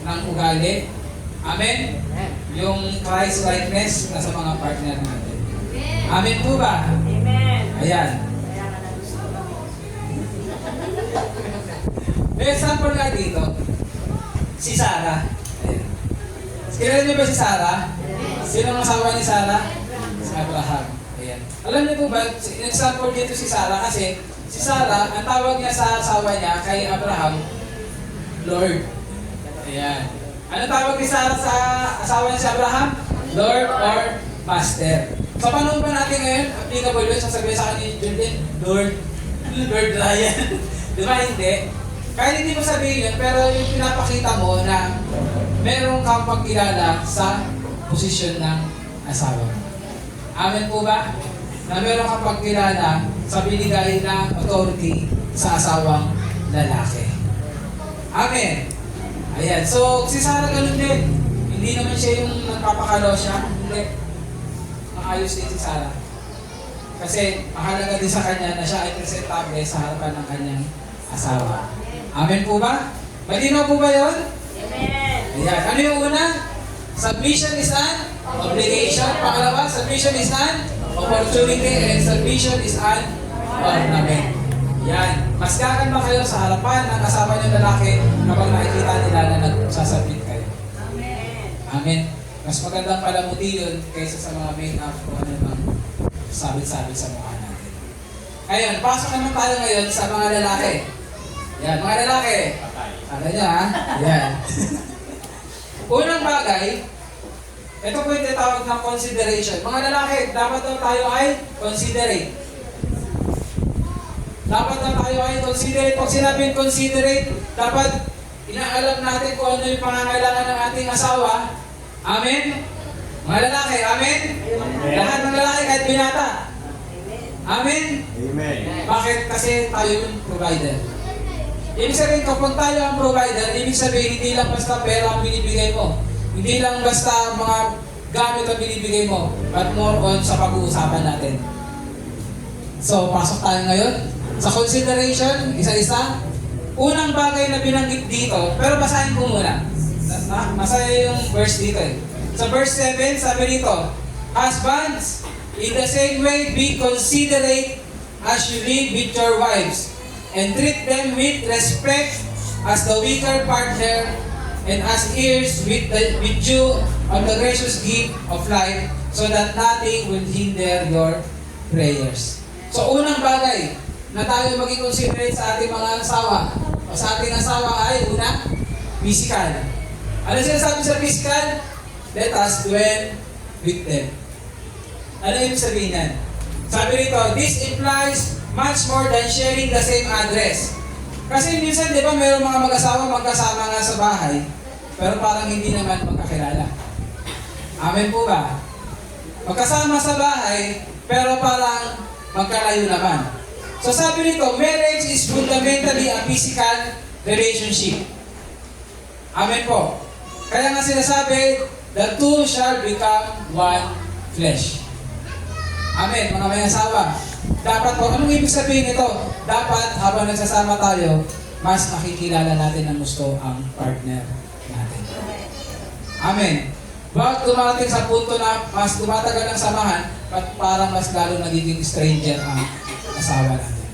ng ugali. Amen? Yung Christ likeness na sa mga partner natin. Amen po ba? Amen. Ayan. Kaya ka na gusto ko. May example nga dito, si Sarah. Ayan. Kilala niyo ba si Sarah? Sino ang asawa ni Sarah? Si Abraham. Ayan. Alam niyo po ba, example dito si Sarah kasi si Sarah, ang tawag niya sa asawa niya kay Abraham, Lord. Ayan. Ano tawag ni Sarah sa asawa niya si Abraham? Lord or Master. Sa panahon pa natin ngayon, applicable yun, sasabihin sa akin ni Jordan, Lord Ryan. Di ba hindi? Kahit hindi mo sabihin yun, pero yung pinapakita mo na meron kang pagkilala sa posisyon ng asawa. Amen po ba? Na meron kang pagkilala sa binigay na authority sa asawang lalaki. Amen. Ayan. So, si Sarah ganun din. Hindi naman siya yung nagpapakalo siya. Hindi. Maayos din si Sarah. Kasi mahalaga din sa kanya na siya ay presentable sa harapan ng kanyang asawa. Amen po ba? Malinaw po ba yun? Amen. Ayan. Ano yung una? Submission is an obligation. Pangalawa, submission is an opportunity. And submission is an ornament. Yan. Mas gagan ba kayo sa harapan ng kasama niyong lalaki kapag nakikita nila na nagsasabit kayo? Amen. Amen. Mas magandang palamuti yun kaysa sa mga make-up kung ano bang sabit-sabit sa mukha natin. Ngayon, pasok naman tayo ngayon sa mga lalaki. Yan, mga lalaki. Ano niya ha? Yan. Unang bagay, ito po yung tinatawag ng consideration. Mga lalaki, dapat daw tayo ay considerate. Dapat daw tayo ay considerate. Pag sinabing considerate, dapat inaalam natin kung ano yung pangangailangan ng ating asawa. Amen? Mga lalaki, amen? Amen. Lahat ng lalaki kahit binata. Amen? Amen. Bakit? Kasi tayo yung provider. Ibig sabihin, kapag tayo ang provider, ibig sabihin, hindi lang basta pera ang binibigay mo. Hindi lang basta mga gamit ang binibigay mo, but more on sa pag-uusapan natin. So, pasok tayo ngayon. Sa consideration, isa-isa. Unang bagay na binanggit dito, pero basahin ko muna. Masaya yung verse dito eh. Sa verse 7, sabi dito, Husbands, in the same way, be considerate as you live with your wives, and treat them with respect as the weaker partner, and as heirs with you of the gracious gift of life, so that nothing will hinder your prayers. So unang bagay na tayo maging considerate sa ating mga asawa, o sa ating asawa ay una, physical. Ano sinasabi sa physical? Let us dwell with them. Ano yung sabihin yan? Sabi rito, this implies much more than sharing the same address. Kasi minsan, di ba, mayroong mga mag-asawa magkasama nga sa bahay, pero parang hindi naman magkakilala. Amen po ba? Magkasama sa bahay, pero parang magkalayo naman. So sabi nito, marriage is fundamentally a physical relationship. Amen po. Kaya nga sinasabi, the two shall become one flesh. Amen, mga may asawa. Dapat po, anong ibig sabihin nito? Dapat habang nagsasama tayo, mas nakikilala natin ng gusto ang partner natin. Amen. Bakit dumating sa punto na mas tumatagal ang samahan, at parang mas lalo nagiging stranger ang asawa natin.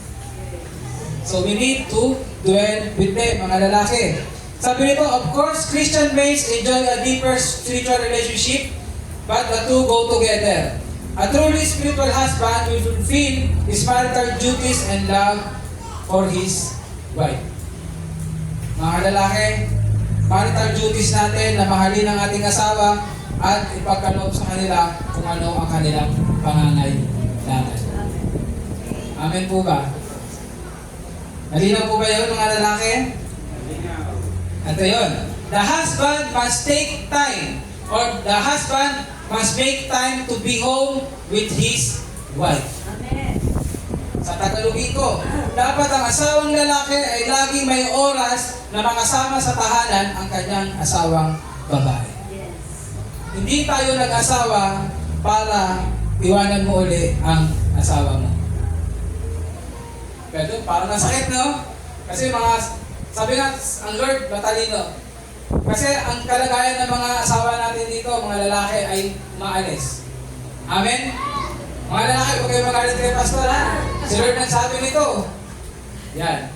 So we need to dwell with them, mga lalaki. Sabi nito, of course, Christian mates enjoy a deeper spiritual relationship, but the two go together. A truly spiritual husband will fulfill his marital duties and love for his wife. Mga lalaki, marital duties natin na mahalin ang ating asawa at ipagkaloob sa kanila kung ano ang kanilang pangangailangan. Amen po ba? Malinaw po ba yun mga lalaki? Ito yun. The husband must take time or the husband must make time to be home with his wife. Amen. Sa Tagalogin ko, dapat ang asawang lalaki ay laging may oras na makasama sa tahanan ang kanyang asawang babae. Yes. Hindi tayo nag-asawa para iwanan mo uli ang asawa mo. Pero parang nasakit, no? Kasi sabi nga, ang Lord matalino. Kasi ang kalagayan ng mga asawa natin dito, mga lalaki, ay maalis. Amen? Mga lalaki, huwag kayo magalit kay Pastor, ha? Si Lord nagsabi nito. Yan.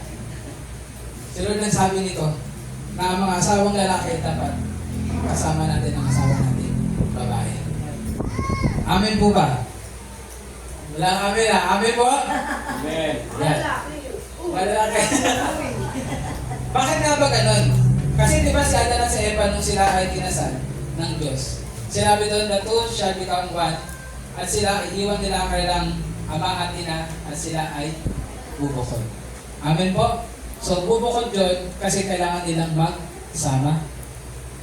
Si Lord nagsabi nito na ang mga asawang lalaki dapat kasama natin ang asawa natin, babae. Amen po ba? Wala amen, ha? Amen po? Amen. Yan. Mga lalaki. Bakit nga ba ganun? Kasi di ba si Adan at si Eva nung sila ay kinasal ng Diyos. Sinabi doon, the two shall become one. At sila, iiwan nila ang kanilang ama at ina at sila ay bubukod. Amen po? So, bubukod yun kasi kailangan nilang magsama.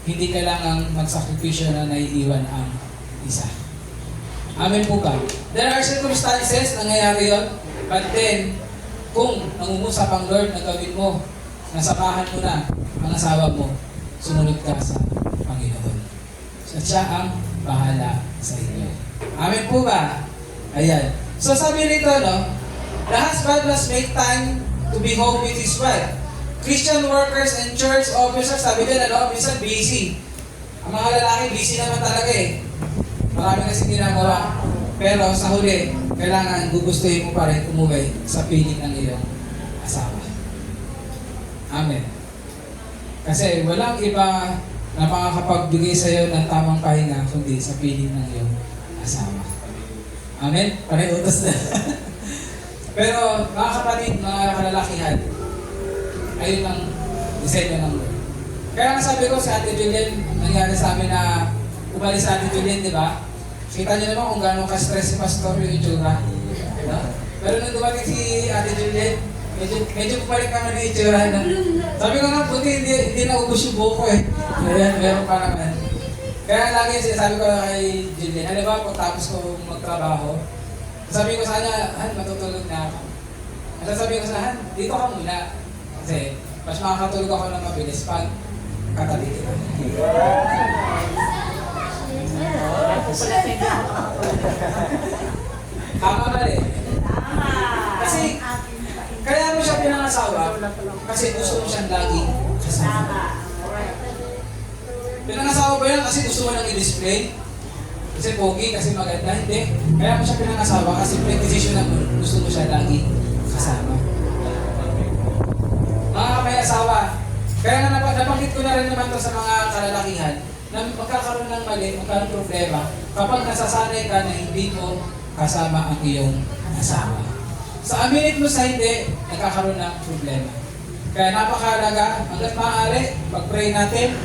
Hindi kailangang magsakripisyo na naiiwan ang isa. Amen po ba? There are circumstances na nangyayari yun, but then, kung nangungusap ang Lord na gawin mo, nasamahan mo na ang asawa mo, sumunod ka sa Panginoon. So, siya ang bahala sa inyo. Amen po ba? Ayan. So sabi nito, no? The husband must make time to be home with his wife. Christian workers and church officers, sabi din, ano? Minsan busy. Ang mga lalaki, busy naman talaga eh. Marami kasi ginagawa. Pero sa huli, kailangan gugustuhin mo pa rin umuwi sa piling ng iyong asawa. Amen. Kasi walang iba na makakapagbigay sa iyo ng tamang pahinga kundi sa piling ng iyong asawa. Amen? Pare-utos na. Pero mga kapatid, mga kalalakihan, ayun ang disenyo ng Lord. Kaya nga sabi ko sa Ate Julian, nangyari sa amin na umalis sa Ate Julian, di ba? Kita niyo naman kung gano'ng ka-stress si Pastor yung itsura. No? Pero nung dumating si Ate Julian, medyo bumalik naman yung itsura. No? Sabi ko nga, buti hindi naubos yung buko eh. Ayan, meron pa naman. Kaya lagi sinasabi ko kay Julian, alam ba, pagtapos ko magtrabaho, sabi ko sa kanya, Han, matutulog na ako. At sabi ko sa Han, dito ka muna. Kasi, mas makakatulog ako ng mabilis pag katabi kita. Tama ba rin? Tama. Kasi, kaya mo siya pinangasawa, kasi gusto mo siyang laging kasama. Tama. Pinangasawa ba yan kasi gusto mo lang i-display? Kasi pogi, kasi maganda, hindi. Kaya mo siya pinangasawa kasi pre-decision na gusto mo siya lagi kasama. Mga may asawa, kaya nga nabanggit ko na rin naman to sa mga kalalakihan na magkakaroon ng mali, magkakaroon problema kapag nasasanay ka na hindi mo kasama ang iyong asawa. Sa aminin mo sa hindi, nagkakaroon ng problema. Kaya napakahalaga, hanggat maaari, pag-pray natin,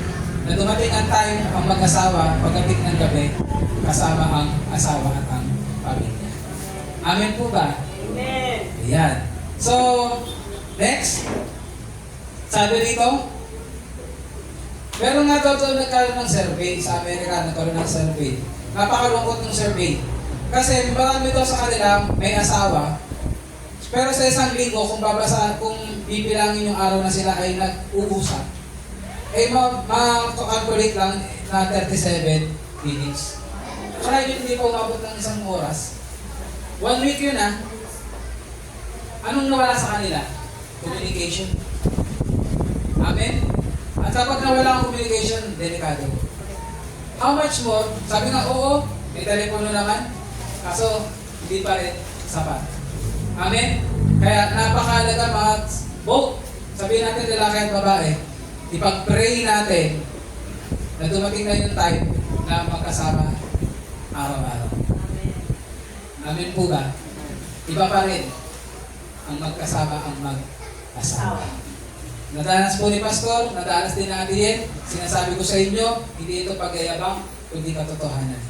na dumating ang time ang mag-asawa pagdating ng gabi, kasama ang asawa at ang pamilya. Amen po ba? Amen. Ayan. So, next. Sabi dito, meron nga daw doon nagkaroon ng survey sa Amerika, nagkaroon ng survey. Napakalungkot ng survey. Kasi marami daw sa kanila may asawa, pero sa isang linggo, kung bibilangin yung araw na sila ay nag-uusap, eh ma-calculate lang na 37 minutes. Kaya yun hindi pa umabot ng isang oras. 1 week yun ah. Anong nawala sa kanila? Communication. Amen? At kapag nawala ang communication, delikado. How much more? Sabi nga, oo, may telepono naman. Kaso, hindi pa rin sapat. Amen? Kaya napakahalaga mga both, sabihin natin lalaki at babae, ipag-pray natin na dumating na yung time na magkasama araw-araw. Amen po ba? Iba pa rin ang magkasama ang mag-asawa. Nadanas po ni Pastor, nadanas din na Adiel, sinasabi ko sa inyo, hindi ito pagyayabang, kundi katotohanan.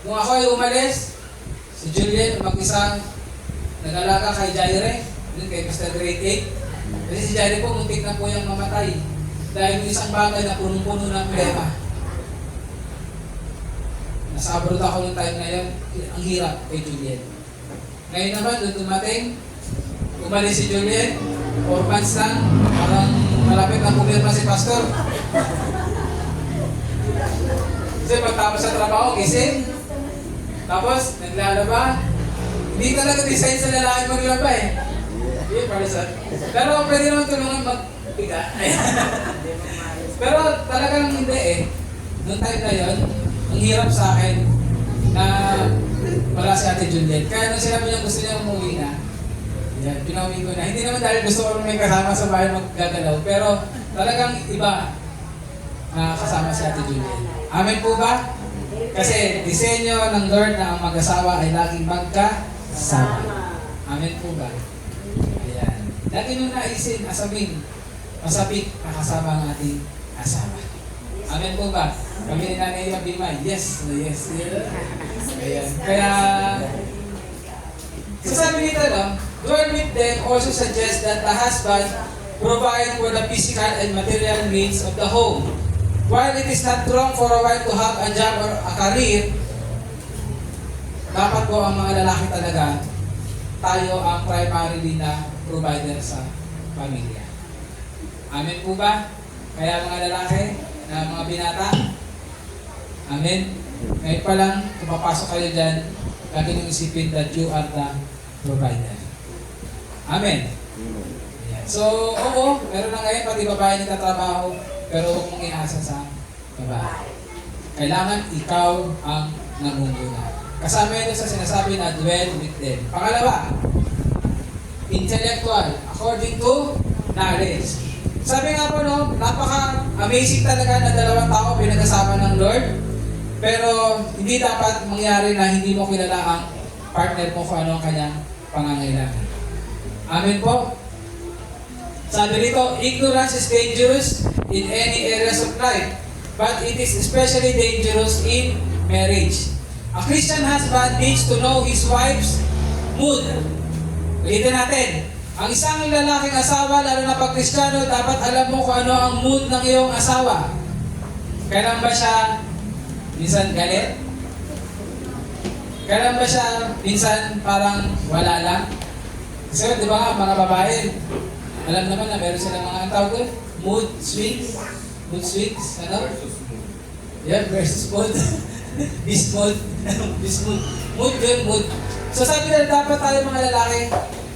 Nung ako ay umalis, si Julian mag-isang nag-alaga kay Jaire, Yun kay Mr. Grade 8. Kasi si Johnny po, muntik na po yung mamatay. Dahil yung isang bagay na punong-puno ng problema. Nasa abroad ako nung time na yun, ang hirap kay Juliet. Ngayon naman, doon dumating, umalis si Juliet, 4 months lang, parang malapit na pumirma si Pastor. Kasi pagtapos sa trabaho, gising. Tapos, naglalaba. Hindi talaga design sa lalaki maglaba eh. Hindi, para sa... Pero pwede naman tulungan magpiga. Pero talagang hindi eh. Noong time na yun, ang hirap sa akin na wala si Ate Juliet. Kaya nung sinabi niya gusto niya umuwi na, yan, pinauwi ko na. Hindi naman dahil gusto ko may kasama sa bahay maggagalaw. Pero talagang iba na kasama si Ate Juliet. Amen po ba? Kasi disenyo ng Lord na ang mag-asawa ay laging magkasama. Amen po ba? Ayan. Lagi nyo naisin, asabing, masapit na kasama ang ating asawa. Amen po ba? Kami ni Nanay Mabima, yes, yes, yes. Ayan. Kaya, sasabi nito lang, dwell with them also suggests that the husband provide for the physical and material needs of the home. While it is not wrong for a wife to have a job or a career, dapat po ang mga lalaki talaga, tayo ang primarily na provider sa pamilya. Amen po ba? Kaya mga lalaki, na mga binata, amen? Ngayon pa lang, kung papasok kayo dyan, lagi niyong isipin that you are the provider. Amen? Ayan. So, oo, meron na ngayon pati babae nagtatrabaho, pero huwag mong iasa sa babae. Kailangan ikaw ang nangunguna. Kasama ito sa sinasabi na dwell with them. Pangalawa, intellectual, according to knowledge. Sabi nga po, no, napaka-amazing talaga na dalawang tao pinag-asama ng Lord. Pero hindi dapat mangyari na hindi mo kilala ang partner mo kung ano ang kanyang pangangailangan. Amen po? Sabi rito, ignorance is dangerous in any areas of life, but it is especially dangerous in marriage. A Christian husband needs to know his wife's mood. Ulitin natin. Ang isang lalaking asawa, lalo na pag Kristiyano, dapat alam mo kung ano ang mood ng iyong asawa. Kailan ba siya minsan galit? Kailan ba siya minsan parang wala lang? Kasi di ba nga, mga babae, alam naman na meron silang mga tawag doon, mood swings. Mood swings, ano? Yeah, versus mood. This mood. This mood. Mood yun, mood. So sabi na dapat tayo mga lalaki,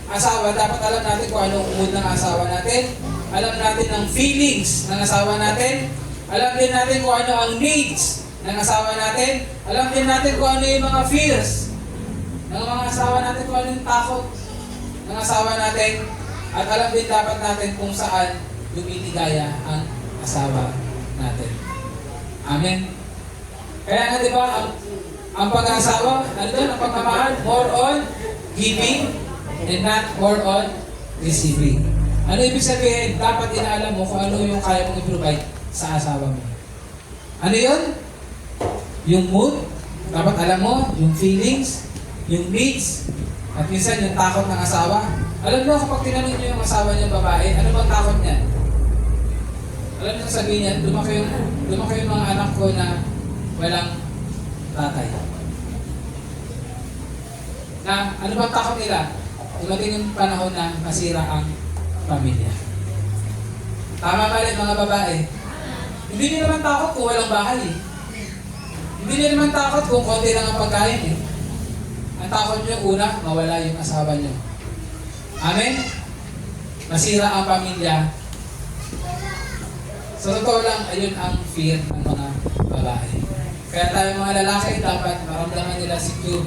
asawa, dapat alam natin kung anong mood ng asawa natin. Alam natin ang feelings ng asawa natin. Alam din natin kung ano ang needs ng asawa natin. Alam din natin kung ano yung mga fears ng mga asawa natin, kung ano yung takot ng asawa natin. At alam din dapat natin kung saan lumiligaya ang asawa natin. Amen? Kaya nga diba, ang pag-asawa, ano doon, ang pagmamahal, more on giving and not more on receiving. Ano ibig sabihin? Dapat inaalam mo kung ano yung kaya mong i-provide sa asawa mo. Ano yun? Yung mood, dapat alam mo, yung feelings, yung needs, at minsan yung takot ng asawa. Alam mo, kapag tinanong niyo yung asawa niya babae, ano bang takot niya? Alam niyo sabihin niya, lumaki yung mga anak ko na walang tatay. Na, ano bang takot nila? Dumating yung panahon na masira ang pamilya. Tama ba rin mga babae? Hindi niyo naman takot kung walang bahay eh. Hindi niyo naman takot kung konti lang ang pagkain eh. Ang takot niyo, una, mawala yung asawa niyo. Amen? Masira ang pamilya. Sa totoo lang, ayun ang fear ng mga babae. Kaya tayo mga lalaki, dapat maramdaman nila secure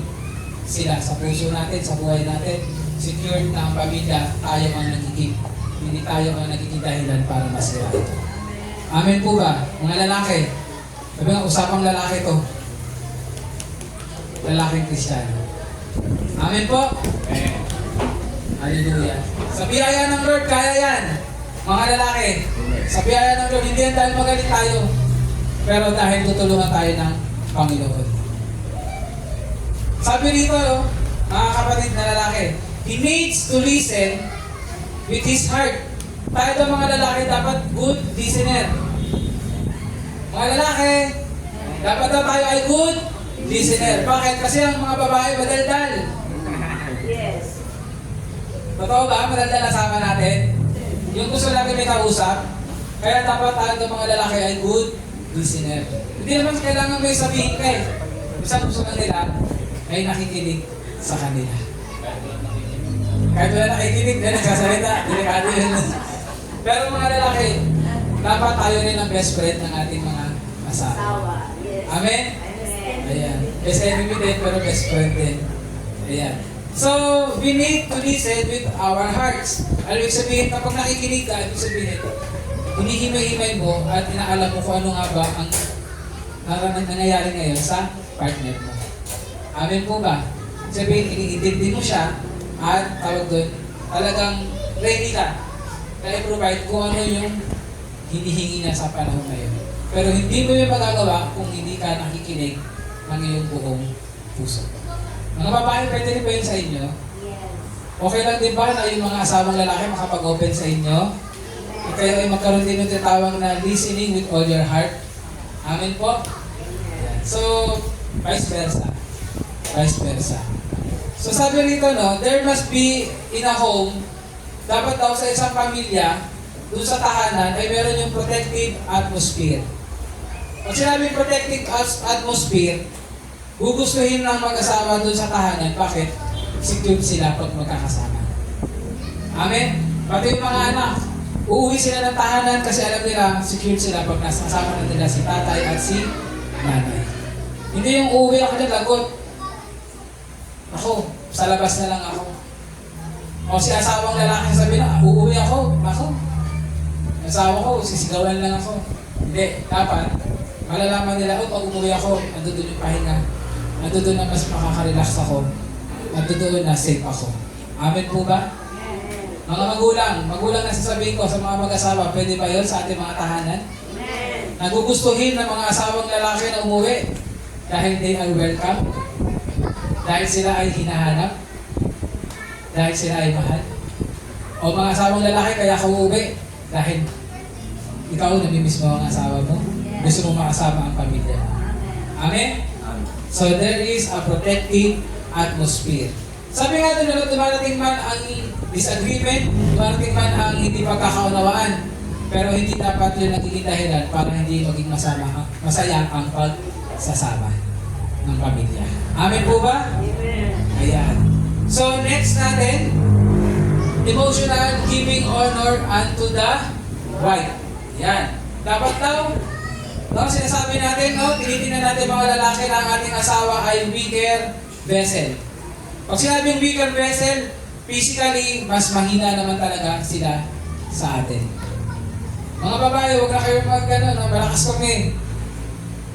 sila sa puso natin, sa buhay natin. Secure na ang pamilya, tayo ang nagiging. Hindi tayo ang nagiging dahilan para masira ito. Amen po ba? Mga lalaki. Sabi nga, usapang lalaki to. Lalaking Kristiyano. Amen po? Amen. Hallelujah. Sa biyaya ng Lord, kaya yan. Mga lalaki, sa biyaya ng Lord, hindi yan dahil magaling tayo. Pero dahil tutulungan tayo ng Panginoon. Sabi rito, mga kapatid na lalaki, he needs to listen with his heart. Tayo daw mga lalaki dapat good listener. Mga lalaki, dapat daw tayo ay good listener. Bakit? Kasi ang mga babae madaldal. Yes. Totoo ba? Madaldal nasama natin. Yung gusto natin may kausap. Kaya dapat tayo daw mga lalaki ay good listener. Hindi naman kailangan may sabihin ka eh. Basta gusto lang nila ay nakikinig sa kanila. Kahit wala nakikinig, na nagsasalita, delikado yun. Pero mga lalaki, dapat tayo rin ang best friend ng ating mga asawa. Asawa. Yes. Amen? Amen. Ayan. Best enemy din, pero best friend din. Ayan. So, we need to listen with our hearts. Ano ibig sabihin, kapag nakikinig ka, ibig sabihin, hinihimay-himay mo at inaalam mo kung ano nga ba ang nangyayari ngayon sa partner mo. Amen po ba? Sabihin, iniintindi mo siya at tawag doon, talagang ready ka na i-provide kung ano yung hinihingi niya sa panahon na yun. Pero hindi mo yung magagawa kung hindi ka nakikinig ng iyong buong puso. Mga babae, pwede rin ba yun sa inyo? Yes. Okay lang din ba na yung mga asawang lalaki makapag-open sa inyo? At kayo ay magkaroon din ng tinatawag na listening with all your heart. Amen po? So, vice versa. Vice versa. So sabi rito, no, there must be in a home, dapat daw sa isang pamilya, doon sa tahanan, ay meron yung protective atmosphere. Pag sinabing protective atmosphere, gugustuhin ng mag-asawa doon sa tahanan. Bakit? Secure sila pag magkakasama. Amen? Pati yung mga anak, uuwi sila ng tahanan kasi alam nila, secure sila pag nasasama na nila si tatay at si nanay. Hindi yung uuwi ako na lagot. Ako, sa labas na lang ako. O si asawang lalaki sabi na, uuwi ako. Asawa ko, sisigawan lang ako. Hindi, dapat, malalaman nila, pag umuwi ako, ando doon yung pahinga. Ando doon na mas makaka-relax ako. Ando doon na safe ako. Amen po ba? Mga magulang na sasabihin ko sa mga mag-asawa, pwede ba yun sa ating mga tahanan? Nagugustuhin ng mga asawang lalaki na umuwi dahil they are welcome. Dahil sila ay hinahanap. Dahil sila ay mahal. O mga asawang lalaki, kaya ka uuwi. Dahil ikaw namimiss mo ang asawa mo. Gusto mo makasama ang pamilya. Amen? So there is a protective atmosphere. Sabi nga doon, dumarating man ang disagreement, dumarating man ang hindi pagkakaunawaan, pero hindi dapat yun nagiging dahilan para hindi maging masaya ang pagsasama ng pamilya. Amen po ba? Amen. Ayan. So next natin, emotional giving honor unto the wife. Yan. Dapat daw, no, sinasabi natin, no, tinitingnan natin mga lalaki na ang ating asawa ay weaker vessel. Pag sinabing weaker vessel, physically, mas mahina naman talaga sila sa atin. Mga babae, huwag na kayo no, malakas kami.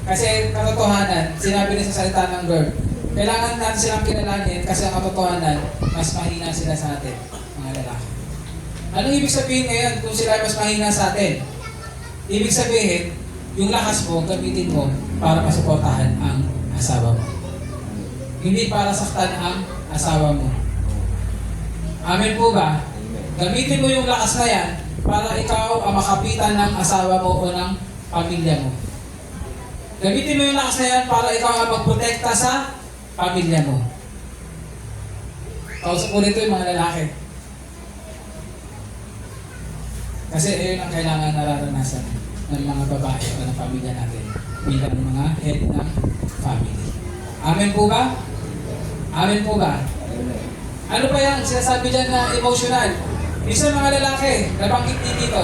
Kasi katotohanan, sinabi rin sa salita ng Lord, kailangan natin silang kilalanin kasi ang katotohanan, mas mahina sila sa atin, mga lalaki. Anong ibig sabihin ngayon kung sila mas mahina sa atin? Ibig sabihin, yung lakas mo, gamitin mo para masuportahan ang asawa mo. Hindi para saktan ang asawa mo. Amen po ba? Gamitin mo yung lakas na yan para ikaw ang makapitan ng asawa mo o ng pamilya mo. Gamitin mo yung lakas na yan para ikaw ang magprotekta sa pamilya mo. Kausap ko nito yung mga lalaki. Kasi yun ang kailangan nararanasan ng mga babae o ng pamilya natin bilang mga head ng family. Amen po ba? Amen po ba? Ano pa yung sinasabi dyan na emotional? Isa mga lalaki, nabanggit din dito.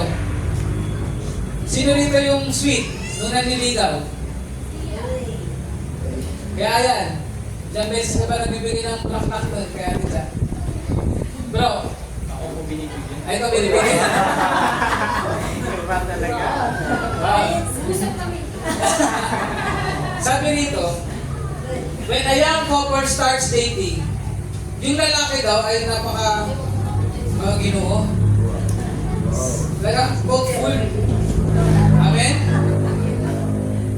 Sino rito yung sweet nung nanliligaw? Kaya yan, ilang beses ka ba nagbibigay ng plak-plak doon? Kaya dito. Bro, Ako po binibigyan. ay ito binibigay. Iba talaga. Sabi rito, when a young couple starts dating, yung lalaki daw ay napaka Ginoo. Talagang hopeful. Amen?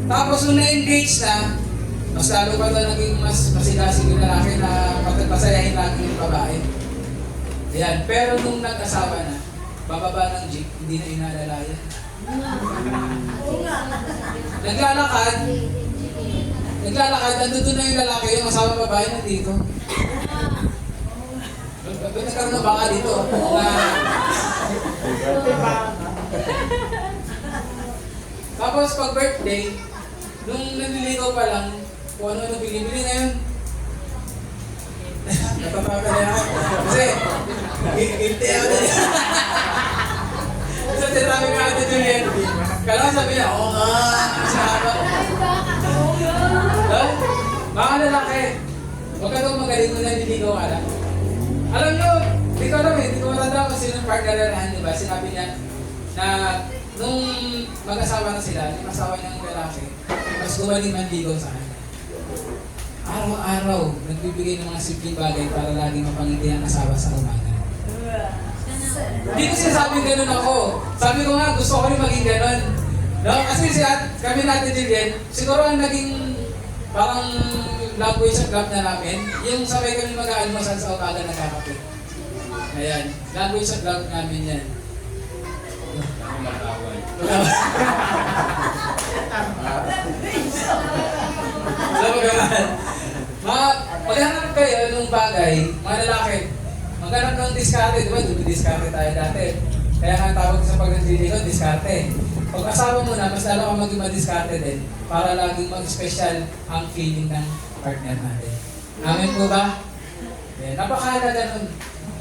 Tapos nung na-engage na, mas lalo pa daw naging mas masigasig yung lalaki na pasayahin lagi yung babae. Ayan, pero nung nag-asawa na, bababa ng jeep, hindi na inaalalayan. Oo nga. Naglalakad, nandun na yung lalaki, yung asawa babae nandito. Nagkaroon na baka dito. Tapos pag birthday, nung naliligaw pa lang, kung ano binibili ngayon. Natatawa na yan. Kasi, guilty ako na yan. Kasi sinabi nga natin Juliet, kailangan sabi niya, oo nga, masama. Mga lalaki, huwag ka daw magaling mo naliligaw ka lang. Alam nyo, hindi ko alam eh, hindi ko matanda kung sino yung partner na di ba? Sinabi niya na nung mag-asawa na sila, yung asawa niyang lalaki, mas gumaling manligaw sa kanya. Araw-araw, nagbibigay ng mga simpleng bagay para laging mapangiti ang asawa sa umaga. Hindi ko sinasabing ganun ako. Sabi ko nga, gusto ko rin maging ganun. No? Kasi kami natin din, siguro ang naging parang language of love na namin, yung sabay kami mag-aalmusal sa umaga nagkakape. Ayan, language of love namin yan. So, maghanap kayo ng bagay, mga lalaki, maghanap ng diskarte, di ba? Diskarte tayo dati. Kaya nga tawag sa pag-nandiligo, diskarte. Pag asawa mo na, mas lalo ka maging madiskarte din para laging mag-special ang feeling ng partner natin. Amen po ba? Yeah, napakahalaga nun.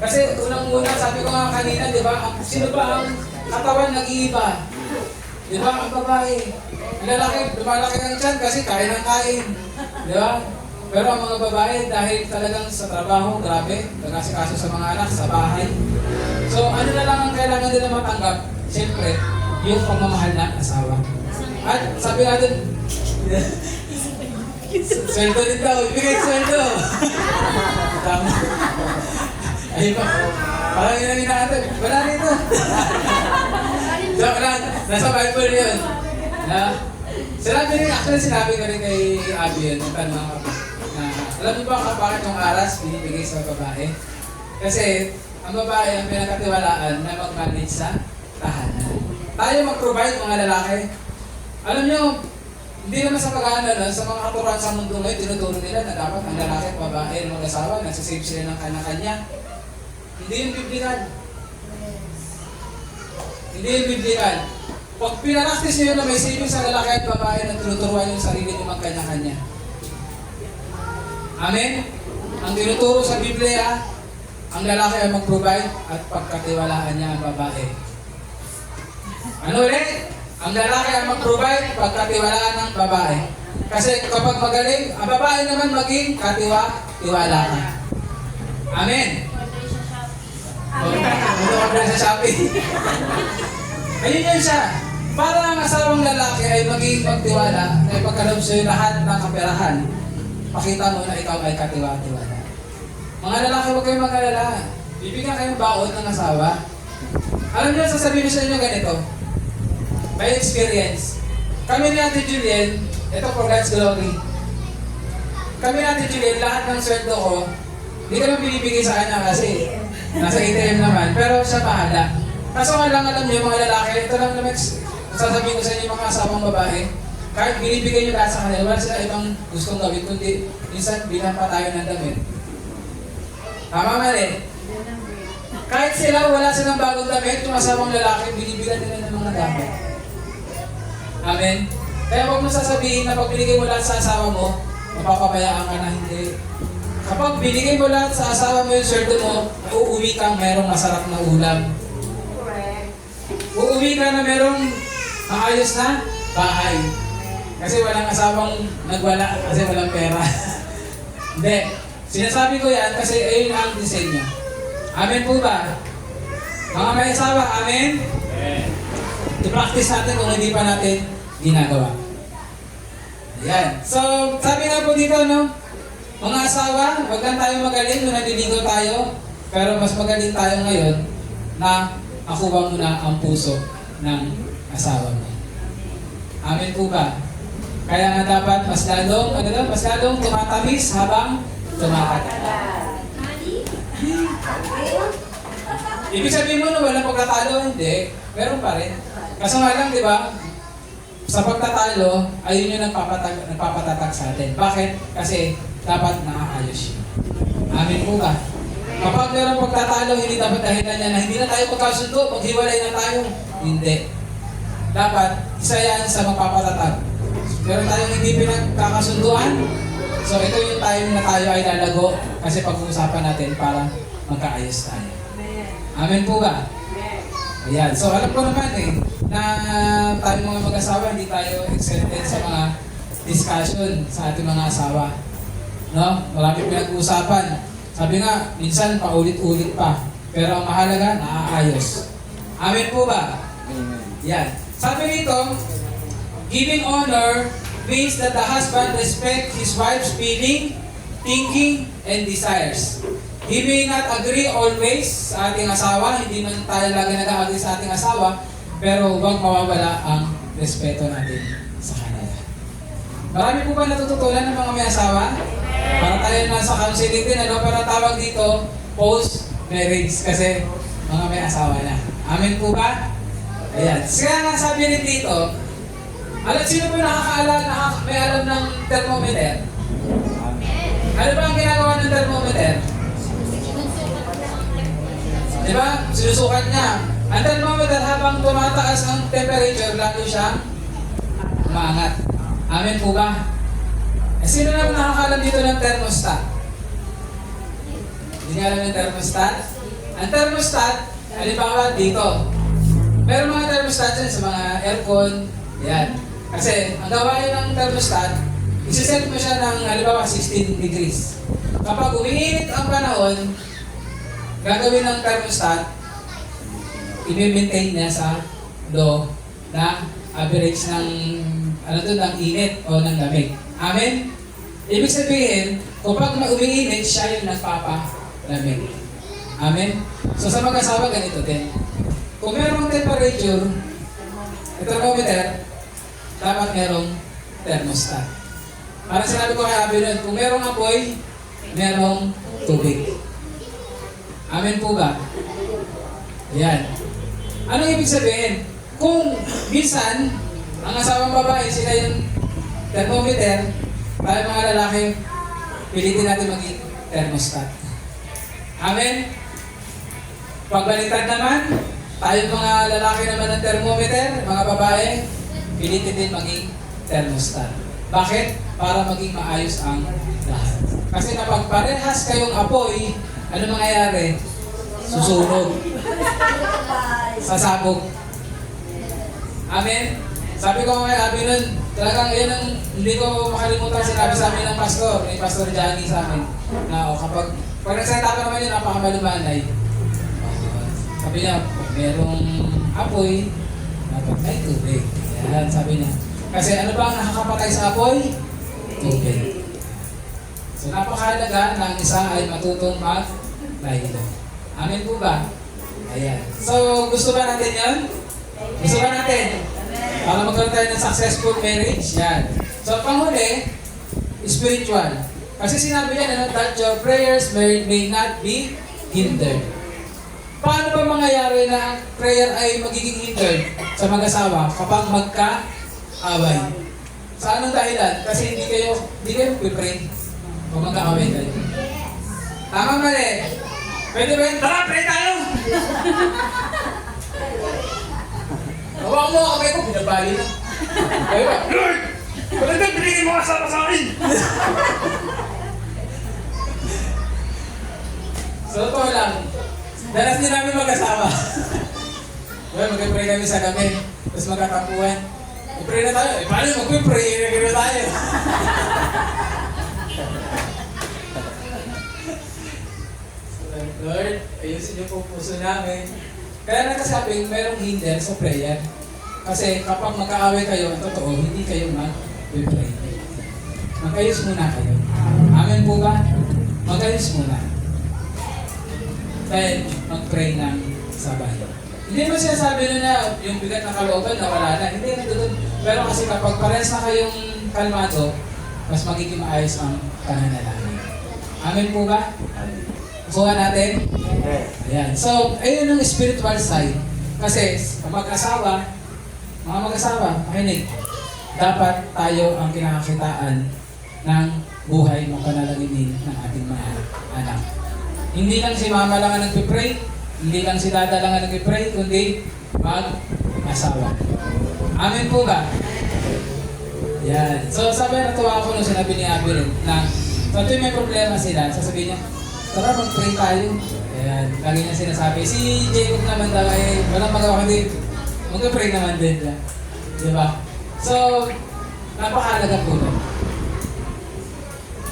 Kasi unang-una, sabi ko nga kanina, di ba? Sino ba ang katawan nag-iiba? Di ba? Ang babae. Ang lalaki, lumalaki ang tiyan kasi kain ang kain. Di ba? Pero ang mga babae, dahil talagang sa trabaho, grabe, nagkasikaso sa mga anak, sa bahay. So, ano na lang ang kailangan nila matanggap? Siyempre, yung pagmamahal na asawa. At sabi natin, sweldo din daw, ibigay sweldo. Tama. Ay pa, parang yun ang inaantay. Wala rito. Joke lang, nasa Bible yun. Na, actually sinabi ko rin kay Abby yun, nung tanong ako. Alam mo ba bakit yung aras binibigay sa babae? Kasi ang babae ang pinakatiwalaan na mag-manage sa tahanan. Tayo mag-provide mga lalaki. Alam nyo, hindi naman sa pag-aaral, sa mga katuruan sa mundo ngayon, tinuturo nila na dapat ang lalaki at babae ng mag-asawa, nagsasave sila ng kanya-kanya. Hindi yung biblical. Hindi yung biblical. Pag pinaraktis nyo na may saving sa lalaki at babae na tinuturuan yung sarili nyo magkanya-kanya. Amen? Ang tinuturo sa Biblia, ang lalaki ay mag-provide at pagkatiwalaan niya ang babae. Ano ulit? Ang lalaki ay mag-provide, pagkatiwalaan ng babae. Kasi kapag magaling, ang babae naman maging tiwala ka. Amen? Order sa Shopee. Ayun yun siya. Para ang asawang lalaki ay maging magtiwala, ay pagkaloob sa'yo lahat ng kaperahan, pakita mo na ikaw ay katiwa-tiwala. Mga lalaki, huwag kayong mag-alala. Bibigyan kayong baon ng asawa. Alam niyo, sasabihin sa inyo ganito. By experience. Kami ni Ate Julien, ito for God's glory. Kami ni Ate Julien, lahat ng sweldo ko, hindi ko lang binibigay sa kanya kasi nasa ATM naman, pero siya bahala. Kaso nga lang alam niyo, mga lalaki, ito lang naman, sasabihin ko sa inyo mga asawang babae, kahit binibigay niyo lahat sa kanila, wala sila ibang gustong gawin, kundi minsan bilang pa tayo ng damit. Tama mali? Kahit sila, wala silang bagong damit, yung asawang lalaki, binibigyan nila ng mga damit. Amen? Kaya huwag mo sasabihin na pag binigay mo lahat sa asawa mo, mapapabayaan ka na hindi. Kapag binigay mo lahat sa asawa mo yung sweldo mo, uuwi kang merong masarap na ulam. Correct. Uuwi ka na merong maayos na bahay. Kasi walang asawang nagwala kasi walang pera. Hindi. Sinasabi ko yan kasi ayun ang disenyo. Amen po ba? Mga may asawa, amen? Amen. I-practice natin kung hindi pa natin ginagawa. Ayan. So, sabi nga po dito, no? Mga asawa, wag lang tayo magaling nung naliligaw tayo. Pero mas magaling tayo ngayon na makuha mo na ang puso ng asawa mo. Amen po ba? Kaya nga dapat mas lalong tumatamis habang tumatagal. Ibig sabihin mo na walang pagtatalo, hindi. Meron pa rin. Kaso nga lang, di ba? Sa pagtatalo, ayun yung nagpapatatak sa atin. Bakit? Kasi dapat nakaayos yun. Amin po ba? Kapag meron pagtatalo, hindi dapat dahilan niya na hindi na tayo magkasundo, maghiwalay na tayo. Hindi. Dapat, isa yan sa magpapatatag. Meron tayong hindi pinagkakasunduan. So ito yung time na tayo ay lalago kasi pag-uusapan natin para magkaayos tayo. Amen po ba? Ayan. So alam ko naman na tayo mga mag-asawa, hindi tayo exempted sa mga discussion sa ating mga asawa. No? Marami pinag-uusapan. Sabi nga, minsan paulit-ulit pa. Pero ang mahalaga, naaayos. Amen po ba? Yan. Sabi rito, giving honor means that the husband respect his wife's feeling, thinking, and desires. He may not agree always sa ating asawa, hindi man tayo lagi nag-agree sa ating asawa, pero huwag mawawala ang respeto natin sa kanila. Marami po ba natututunan ng mga may asawa? Para tayo nasa counseling din, para tawag dito, post-marriage, kasi mga may asawa na. Amen po ba? Ayan. Kaya nga sabi rin dito, sino po may alam ng thermometer? Ano ba ang ginagawa ng thermometer? Di ba? Sinusukat niya. Ang thermometer habang tumataas ang temperature, lalo siyang umaangat. Amen po ba? Sino na nakakalam dito ng thermostat? Hindi niya alam ng thermostat? Ang thermostat, halimbawa dito. Pero mga thermostat dyan sa mga aircon, yan. Kasi ang gawain ng thermostat, isiset mo siya ng halimbawa 16 degrees. Kapag umiinit ang panahon, gagawin ng thermostat, i-maintain niya sa low na average ng ng init o ng lamig. Amen? Ibig sabihin, kapag umiinit, siya yung nagpapalamig. Amen? So sa mag-asawa, ganito din. Kung merong temperature, thermometer, dapat merong thermostat. Parang sinabi ko kay Abby nun, kung merong apoy, merong tubig. Amen po ba? Yan. Anong ibig sabihin? Kung minsan, ang asawang babae, sila yung thermometer, tayo mga lalaki, pilitin natin maging thermostat. Amen? Pagbaliktad naman, tayo mga lalaki naman ng thermometer, mga babae, pilitin din maging thermostat. Bakit? Para maging maayos ang lahat. Kasi kapag parehas kayong apoy, ano mangyayari? Susunog. Sasabog. Amen? Sabi ko kay Abby nun, talagang yan ang hindi ko makalimutan sinabi sa amin ng pastor, ni Pastor Johnny sa amin, na kapag nagsalita pa naman yun, napakamalumanay. Sabi niya, merong apoy, dapat may tubig. Yan, sabi niya. Kasi ano ba ang nakakapatay sa apoy? Tubig. So napakahalaga na ang isa ay matutong mag-laylo. Amen po ba? Ayan. So gusto ba natin yan? Gusto ba natin? Para magkaroon tayo ng successful marriage. Yan. So panghuli, spiritual. Kasi sinabi niya that your prayers may not be hindered. Paano ba mangyayari na ang prayer ay magiging hindered sa mag-asawa kapag magka-away? Sa anong dahilan? Kasi hindi kayo pipray kung magka-away kayo. Tama mali. Pwede ba yun? Tara, pray tayo! Hawak mo kamay ko, binabali na. Kaya ba? Lord! Wala na pinigin mo kasama sa akin! So, ito lang. Dalas din namin mag-asawa. Well, mag-pray kami sa gabi. Tapos magkatampuhan. I-pray na tayo. Paano mag-pray? I-pray na tayo. Lord, ayusin niyo po puso namin. Kaya nagkasabing mayroong hinder sa prayer. Kasi kapag magkaaway kayo, ang totoo, hindi kayo mag-pray. Mag-ayos muna kayo. Amen po ba? Mag-ayos muna. Dahil mag-pray ng sabay. Hindi mo sinasabi na yung bigat ng kalooban na wala na. Hindi na doon. Pero kasi kapag parehas na kayong kalmado, mas magiging maayos ang pananalangin. Amen po ba? Kuha natin. Yes. Ayan. So, ayun ang spiritual side. Kasi, mag-asawa, mga mag-asawa, makinig, dapat tayo ang kinakakitaan ng buhay ng panalangin ng ating mga anak. Hindi lang si mama lang ang nagpipray, hindi lang si dada lang ang nagpipray, kundi mag-asawa. Amen po ba? Yan. So, sabi natuwa ako nung sinabi ni Abby rin na so, tuwing may problema sila, sasabihin niya, tara mag-pray tayo. Ayan. Lagi niya sinasabi. Si Jacob naman daw ay walang magawa kundi mag-pray naman din. Di ba? So, napakahalaga po nun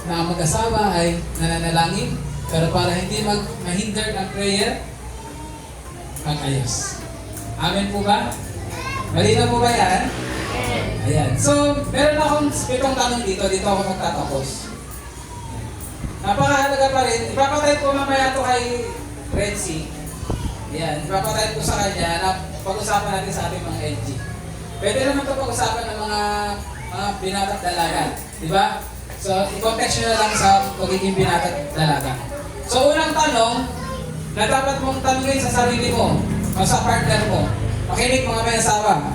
na ang mag-asawa ay nananalangin pero para hindi mahinder ang prayer, mag-ayos. Amen po ba? Malinaw po ba yan? Ayan. So, meron akong 7 tanong dito. Dito ako magtatapos. Napakahalaga pa rin. Ipapatay ko mamaya ito kay Red Sea. Ayan. Ipapatay ko sa kanya na pag-usapan natin sa ating mga LG. Pwede naman ito pag-usapan ng mga binata at dalaga. Diba? So, i-context nyo na lang sa pagiging binata at dalaga. So, unang tanong na dapat mong tanungin sa sarili mo o sa partner mo. Makinig mga may asawa.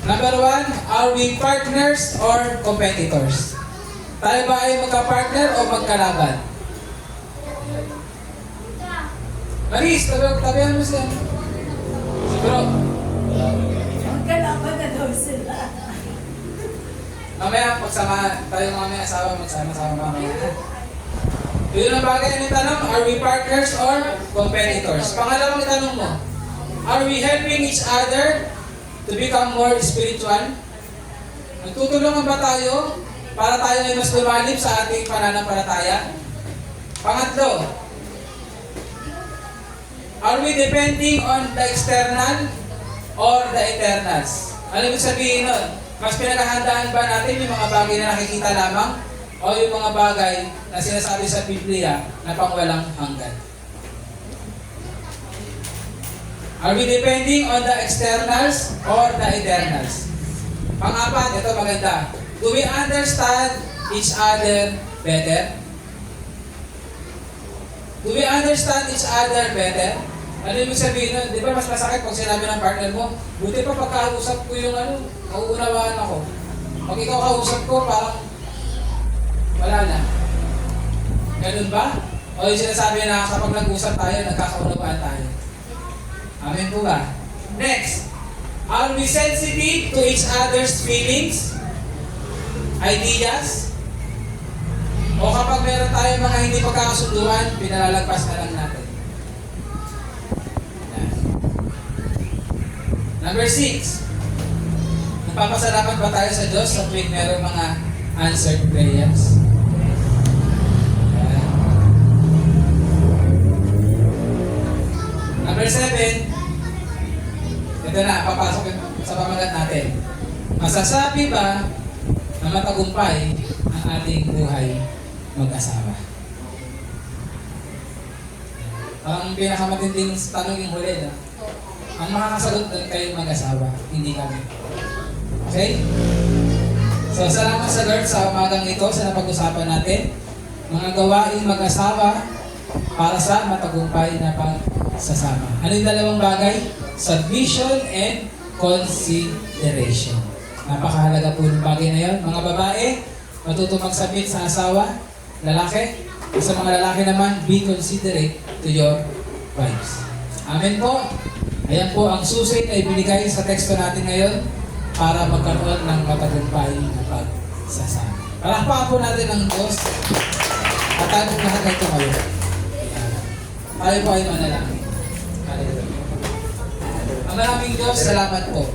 Number 1, are we partners or competitors? Tayo ba ay magka-partner o magkalaban? Maris, tabihan mo siya. Si bro. Magkalaban na daw sila. Mamaya, pagsama tayo mga may asawa, magsama-sama mamaya. Yun ang bagay na tanong, are we partners or competitors? Pangalawang tanong mo, are we helping each other to become more spiritual? Nagtutulungan ba tayo para tayo ay mas lumalim sa ating pananampalataya? Pangatlo, are we depending on the external or the eternals? Ano ibig sabihin nun? Mas pinaghahandaan ba natin yung mga bagay na nakikita lamang o yung mga bagay na sinasabi sa Biblia na pangwalang hanggan? Are we depending on the externals or the eternals? Pang-apat, ito maganda. Do we understand each other better? Do we understand each other better? Ano yung sabihin nun? Di ba mas masakit pag sinabi ng partner mo, buti pa pagkausap ko yung nauunawaan ako. Pag ikaw kausap ko, parang wala na. Ganun ba? O yung sinasabi na kapag nag-usap tayo, nagkakaunawaan tayo. Amen po ba? Next, are we sensitive to each other's feelings, ideas? O kapag meron tayong mga hindi pagkakasunduan, pinalalagpas na lang natin. Yan. Number 6, nagpapasalamat ba tayo sa Diyos sa tuwing meron mga answered prayers? Yan. Number 7, ito na, papasok sa pamagat natin. Masasabi ba na matagumpay ang ating buhay mag-asawa? Ang pinakamatinding tanong yung huli, no? Ang makakasagot doon kayo mag-asawa, hindi kami. Okay? So, salamat sa Lord sa umagang ito sa napag-usapan natin. Mga gawain mag-asawa para sa matagumpay na pagsasama. Ano yung dalawang bagay? Submission and consideration. Napakahalaga po ng bagay na yun. Mga babae, matuto mag-submit sa asawa. Lalaki, sa mga lalaki naman, be considerate to your wives. Amen po. Ayan po ang susi na ibinigay sa teksto natin ngayon para magkaroon ng matagumpay na pagsasama. Palakpakan po natin ang Diyos at tayo po lahat ng tumayo. Tayo po ay manalangin. Hallelujah. Ang maraming Diyos, salamat po.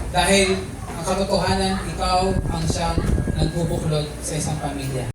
Dahil ang katotohanan, ikaw ang siyang nagbubuklod sa isang pamilya.